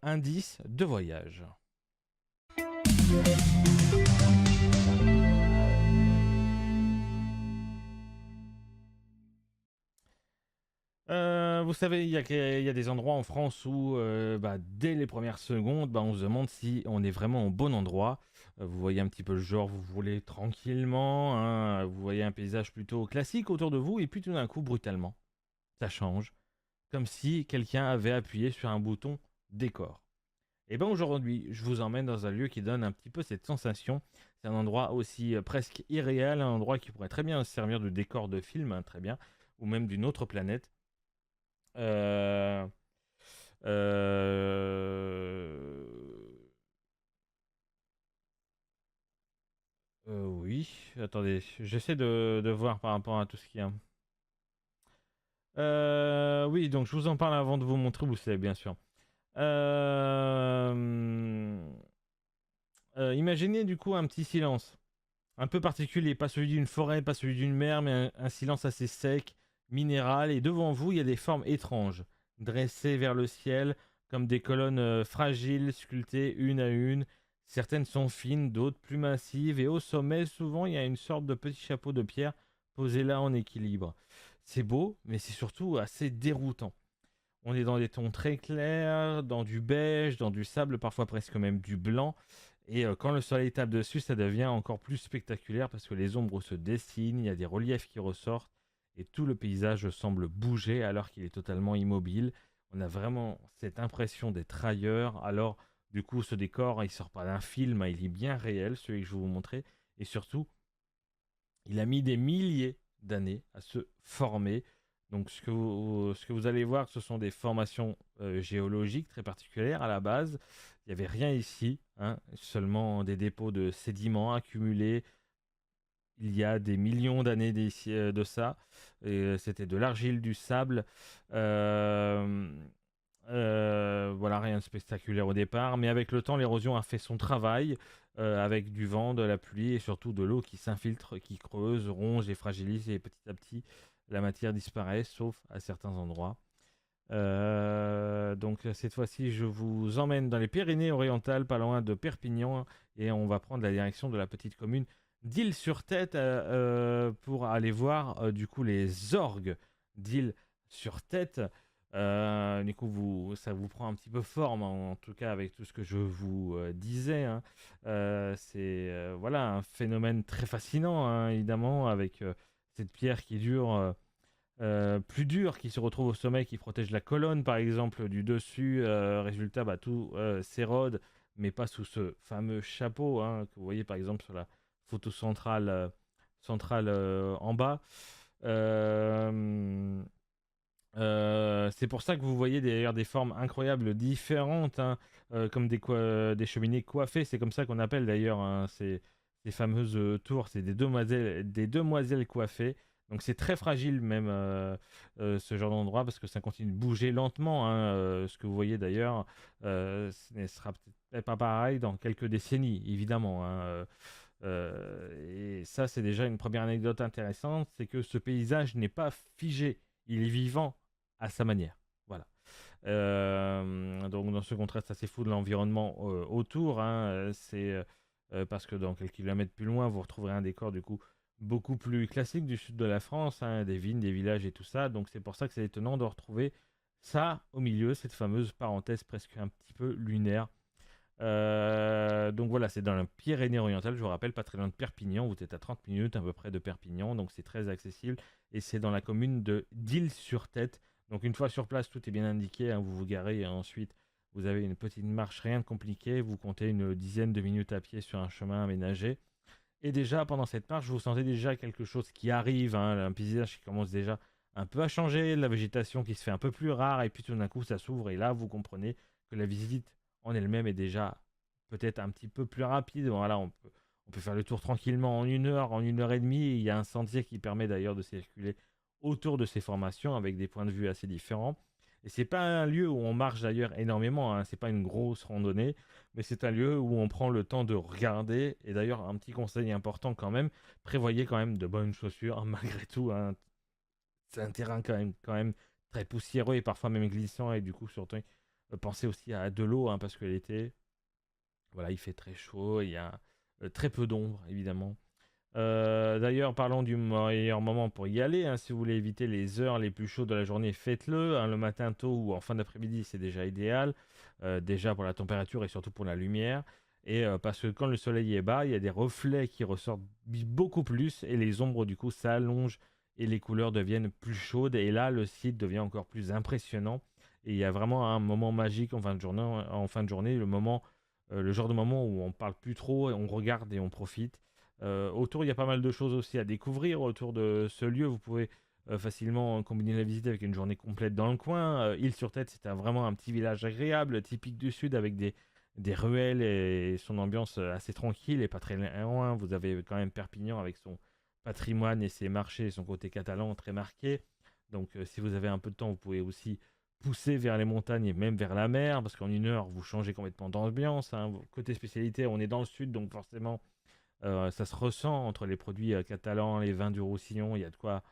S1: indice de voyage. Vous savez, il y a des endroits en France où, dès les premières secondes, on se demande si on est vraiment au bon endroit. Vous voyez un petit peu le genre, vous roulez tranquillement, hein, vous voyez un paysage plutôt classique autour de vous, et puis tout d'un coup, brutalement, ça change, comme si quelqu'un avait appuyé sur un bouton décor. Et bien aujourd'hui, je vous emmène dans un lieu qui donne un petit peu cette sensation. C'est un endroit aussi presque irréel, un endroit qui pourrait très bien servir de décor de film, hein, très bien, ou même d'une autre planète. Euh, euh, oui, attendez, j'essaie de voir par rapport à tout ce qu'il y a. Oui, donc je vous en parle avant de vous montrer où c'est, bien sûr. Euh, Imaginez du coup un petit silence, un peu particulier, pas celui d'une forêt, pas celui d'une mer, mais un silence assez sec, minéral, et devant vous, il y a des formes étranges, dressées vers le ciel, comme des colonnes fragiles, sculptées une à une. Certaines sont fines, d'autres plus massives, et au sommet, souvent, il y a une sorte de petit chapeau de pierre posé là en équilibre. C'est beau, mais c'est surtout assez déroutant. On est dans des tons très clairs, dans du beige, dans du sable, parfois presque même du blanc. Et quand le soleil tape dessus, ça devient encore plus spectaculaire parce que les ombres se dessinent, il y a des reliefs qui ressortent et tout le paysage semble bouger alors qu'il est totalement immobile. On a vraiment cette impression d'être ailleurs. Alors, du coup, ce décor, il sort pas d'un film, hein, il est bien réel, celui que je vais vous montrer. Et surtout, il a mis des milliers d'années à se former. Donc ce que vous allez voir, ce sont des formations géologiques très particulières à la base. Il n'y avait rien ici, hein, seulement des dépôts de sédiments accumulés il y a des millions d'années de ça. C'était de l'argile, du sable. Euh, voilà, rien de spectaculaire au départ, mais avec le temps, l'érosion a fait son travail, avec du vent, de la pluie et surtout de l'eau qui s'infiltre, qui creuse, ronge et fragilise, et petit à petit, la matière disparaît, sauf à certains endroits. Donc cette fois-ci, je vous emmène dans les Pyrénées-Orientales, pas loin de Perpignan, et on va prendre la direction de la petite commune d'Isle-sur-Tête pour aller voir du coup les orgues d'Isle-sur-Tête. Du coup, ça vous prend un petit peu forme, en tout cas avec tout ce que je vous disais, hein. C'est voilà un phénomène très fascinant, hein, évidemment, avec cette pierre qui dure plus dure, qui se retrouve au sommet, qui protège la colonne, par exemple, du dessus. Résultat, bah, tout s'érode, mais pas sous ce fameux chapeau, hein, que vous voyez par exemple sur la photo centrale en bas. Euh, c'est pour ça que vous voyez d'ailleurs des formes incroyables différentes, hein, comme des cheminées coiffées. C'est comme ça qu'on appelle d'ailleurs, hein, ces fameuses tours. C'est des demoiselles coiffées. Donc c'est très fragile même ce genre d'endroit parce que ça continue de bouger lentement, hein, ce que vous voyez d'ailleurs, ce ne sera peut-être pas pareil dans quelques décennies, évidemment, hein. Et ça, c'est déjà une première anecdote intéressante, c'est que ce paysage n'est pas figé, il est vivant à sa manière. Voilà. Donc dans ce contraste assez fou de l'environnement autour, hein, c'est parce que dans quelques kilomètres plus loin, vous retrouverez un décor du coup beaucoup plus classique du sud de la France, hein, des vignes, des villages et tout ça. Donc c'est pour ça que c'est étonnant de retrouver ça au milieu, cette fameuse parenthèse presque un petit peu lunaire. Donc voilà, c'est dans la Pyrénées-Orientales, je vous rappelle, pas très loin de Perpignan. Vous êtes à 30 minutes à peu près de Perpignan, donc c'est très accessible. Et c'est dans la commune de d'Isle-sur-Tête. Donc une fois sur place, tout est bien indiqué, hein, vous vous garez et ensuite vous avez une petite marche, rien de compliqué. Vous comptez une dizaine de minutes à pied sur un chemin aménagé. Et déjà, pendant cette marche, vous sentez déjà quelque chose qui arrive, hein, un paysage qui commence déjà un peu à changer, la végétation qui se fait un peu plus rare, et puis tout d'un coup, ça s'ouvre, et là, vous comprenez que la visite en elle-même est déjà peut-être un petit peu plus rapide. Voilà, on peut faire le tour tranquillement en une heure et demie. Il y a un sentier qui permet d'ailleurs de circuler autour de ces formations avec des points de vue assez différents. Et c'est pas un lieu où on marche d'ailleurs énormément, hein, c'est pas une grosse randonnée, mais c'est un lieu où on prend le temps de regarder. Et d'ailleurs, un petit conseil important quand même, prévoyez quand même de bonnes chaussures, hein, malgré tout, hein. C'est un terrain quand même très poussiéreux et parfois même glissant, et du coup, surtout, pensez aussi à de l'eau, hein, parce que l'été, voilà, il fait très chaud, il y a très peu d'ombre, évidemment. D'ailleurs, parlons du meilleur moment pour y aller, hein. Si vous voulez éviter les heures les plus chaudes de la journée, faites-le, hein, le matin tôt ou en fin d'après-midi, c'est déjà idéal. Déjà pour la température et surtout pour la lumière. Et parce que quand le soleil est bas, il y a des reflets qui ressortent beaucoup plus et les ombres du coup s'allongent et les couleurs deviennent plus chaudes. Et là, le site devient encore plus impressionnant. Et il y a vraiment un moment magique en fin de journée, le genre de moment où on parle plus trop, et on regarde et on profite. Autour, il y a pas mal de choses aussi à découvrir autour de ce lieu. Vous pouvez facilement combiner la visite avec une journée complète dans le coin. Île-sur-Tête, c'est vraiment un petit village agréable, typique du sud, avec des ruelles et son ambiance assez tranquille et pas très loin. Vous avez quand même Perpignan avec son patrimoine et ses marchés et son côté catalan très marqué. Donc si vous avez un peu de temps, vous pouvez aussi pousser vers les montagnes et même vers la mer, parce qu'en 1 heure, vous changez complètement d'ambiance. Hein. Côté spécialité, on est dans le sud, donc forcément, ça se ressent entre les produits catalans, les vins du Roussillon, il y a de quoi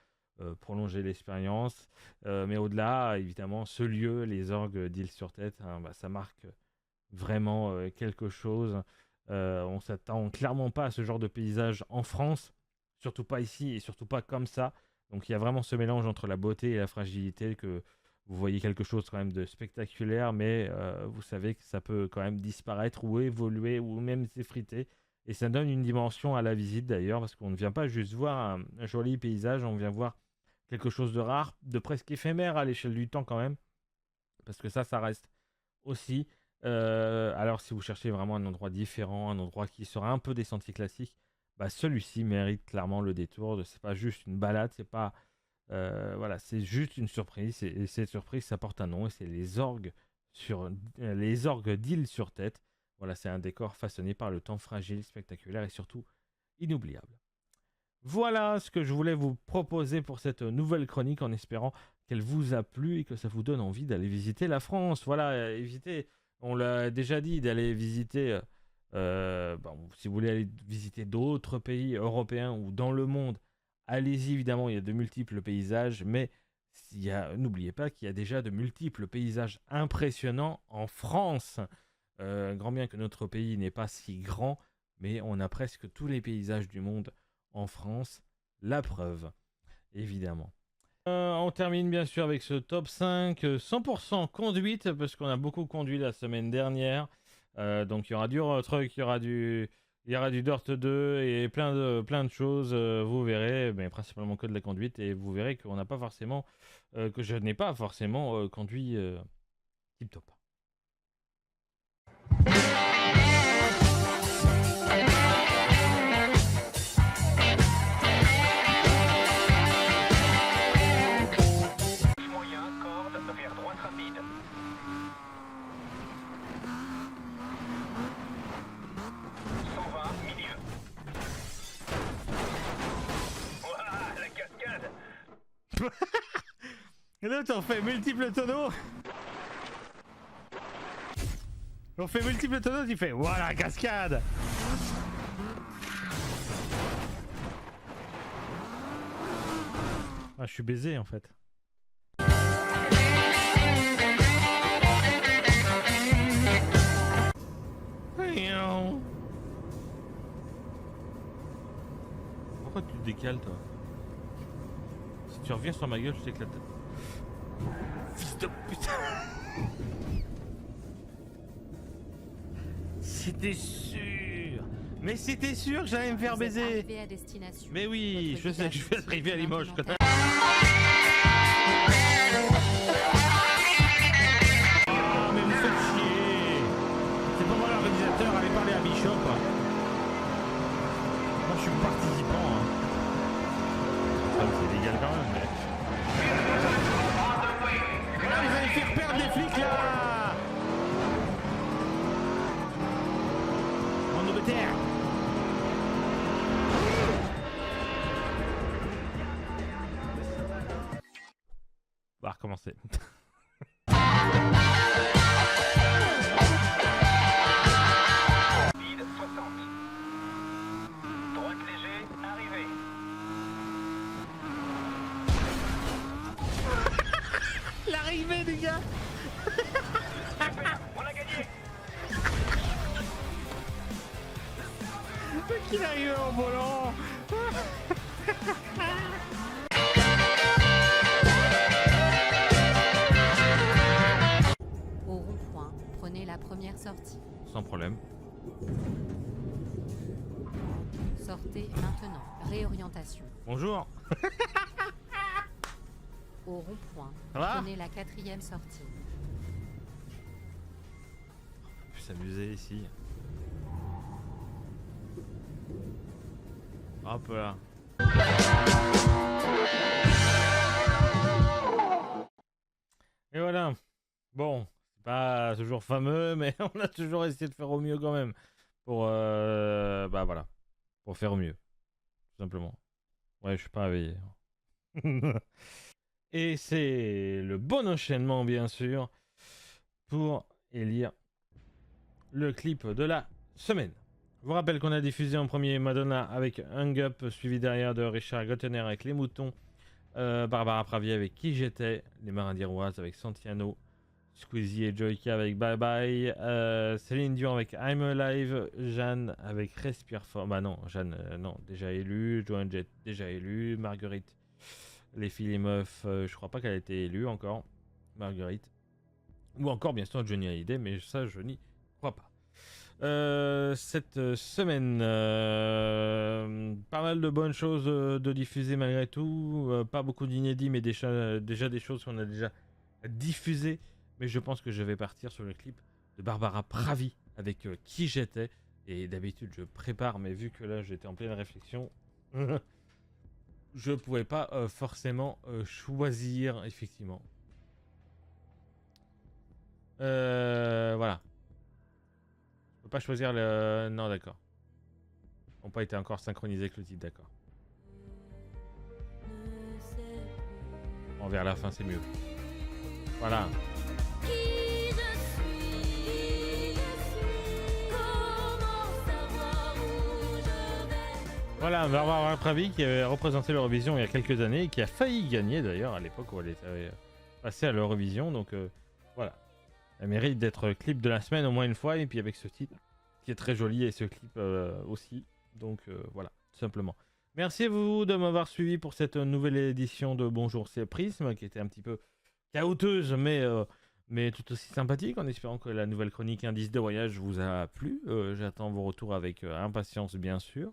S1: prolonger l'expérience. Mais au-delà, évidemment, ce lieu, les orgues d'Île-sur-Tête, hein, ça marque vraiment quelque chose. On s'attend clairement pas à ce genre de paysage en France, surtout pas ici et surtout pas comme ça. Donc il y a vraiment ce mélange entre la beauté et la fragilité, que vous voyez quelque chose quand même de spectaculaire, mais vous savez que ça peut quand même disparaître ou évoluer ou même s'effriter. Et ça donne une dimension à la visite d'ailleurs, parce qu'on ne vient pas juste voir un joli paysage, on vient voir quelque chose de rare, de presque éphémère à l'échelle du temps quand même, parce que ça reste aussi. Alors si vous cherchez vraiment un endroit différent, un endroit qui sera un peu des sentiers classiques, bah celui-ci mérite clairement le détour. C'est pas juste une balade, c'est pas voilà, c'est juste une surprise. Et cette surprise, ça porte un nom, et c'est les orgues d'Île-sur-Tête. Voilà, c'est un décor façonné par le temps, fragile, spectaculaire et surtout inoubliable. Voilà ce que je voulais vous proposer pour cette nouvelle chronique, en espérant qu'elle vous a plu et que ça vous donne envie d'aller visiter la France. Voilà, évitez, on l'a déjà dit, d'aller visiter, si vous voulez aller visiter d'autres pays européens ou dans le monde, allez-y, évidemment, il y a de multiples paysages, mais n'oubliez pas qu'il y a déjà de multiples paysages impressionnants en France. Grand bien que notre pays n'est pas si grand, mais on a presque tous les paysages du monde en France, la preuve, évidemment. On termine bien sûr avec ce top 5 100% conduite, parce qu'on a beaucoup conduit la semaine dernière. Donc il y aura du road truck, il y aura du Dirt 2 et plein de choses, vous verrez, mais principalement que de la conduite, et vous verrez qu'on n'a pas forcément, que je n'ai pas forcément conduit tip top. Et là, on fait multiples tonneaux. On fait multiples tonneaux, tu fais voilà, cascade. Ah, je suis baisé en fait. Pourquoi tu te décales, toi? Si tu reviens sur ma gueule, je t'éclate. Fils de putain. C'était sûr. Mais c'était sûr que j'allais me faire baiser. Mais oui, je sais que je vais arriver à Limoges. Ah, mais vous faites chier. C'est pas moi l'organisateur, allez parler à Bishop. Moi je suis participant. Hein. C'est légal quand même, mais... Voilà, vous allez faire perdre les flics là. En Angleterre. On va recommencer.
S2: Speed 60. Droite léger, arrivée.
S1: L'arrivée les gars.
S2: Super, on a gagné.
S1: Qu'il arrive en volant.
S3: Au rond-point, prenez la première sortie.
S1: Sans problème.
S3: Sortez maintenant. Réorientation.
S1: Bonjour.
S3: Au rond-point.
S1: Ça va?
S3: Prenez la 4e sortie.
S1: On peut s'amuser ici. Hop là. Et voilà. Bon, c'est pas toujours fameux, mais on a toujours essayé de faire au mieux quand même. Pour bah voilà. Pour faire au mieux. Tout simplement. Ouais, je suis pas réveillé. Et c'est le bon enchaînement, bien sûr, pour élire le clip de la semaine. Je vous rappelle qu'on a diffusé en premier Madonna avec Hung Up, suivi derrière de Richard Gottener avec Les Moutons, Barbara Pravi avec Qui j'étais, Les Marins d'Iroise avec Santiano, Squeezie et Joyka avec Bye Bye, Céline Dion avec I'm Alive, Jeanne avec Respire Fort, bah non, Jeanne, non, déjà élue, Joan Jett, déjà élue, Marguerite, Les filles et meufs, je crois pas qu'elle a été élue encore, Marguerite, ou encore bien sûr Johnny Hallyday, mais ça je n'y crois pas. Cette semaine, pas mal de bonnes choses de diffuser malgré tout, pas beaucoup d'inédits, mais déjà des choses qu'on a déjà diffusées. Mais je pense que je vais partir sur le clip de Barbara Pravi avec Qui j'étais. Et d'habitude, je prépare, mais vu que là, j'étais en pleine réflexion, je pouvais pas forcément choisir, effectivement. Voilà. Je peux pas choisir le... Non, d'accord. Ils n'ont pas été encore synchronisés avec le titre, d'accord. Bon, vers la fin, c'est mieux. Voilà. Voilà, Barbara Pravi qui avait représenté l'Eurovision il y a quelques années et qui a failli gagner d'ailleurs à l'époque où elle était passée à l'Eurovision. Donc voilà, elle mérite d'être clip de la semaine au moins une fois et puis avec ce titre qui est très joli et ce clip aussi. Donc voilà, tout simplement. Merci à vous de m'avoir suivi pour cette nouvelle édition de Bonjour c'est Prisme qui était un petit peu chaoteuse mais tout aussi sympathique en espérant que la nouvelle chronique Indice de voyage vous a plu. J'attends vos retours avec impatience bien sûr.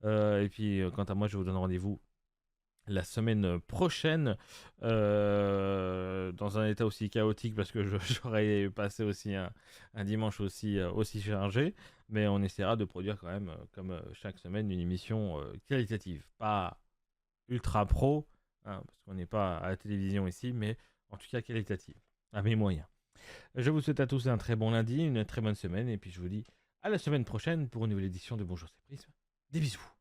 S1: Et puis quant à moi je vous donne rendez-vous la semaine prochaine dans un état aussi chaotique parce que j'aurais passé aussi un dimanche aussi chargé, mais on essaiera de produire quand même comme chaque semaine une émission qualitative, pas ultra pro hein, parce qu'on n'est pas à la télévision ici, mais en tout cas qualitative à mes moyens. Je vous souhaite à tous un très bon lundi, une très bonne semaine et puis je vous dis à la semaine prochaine pour une nouvelle édition de Bonjour c'est Prisme. Des bisous.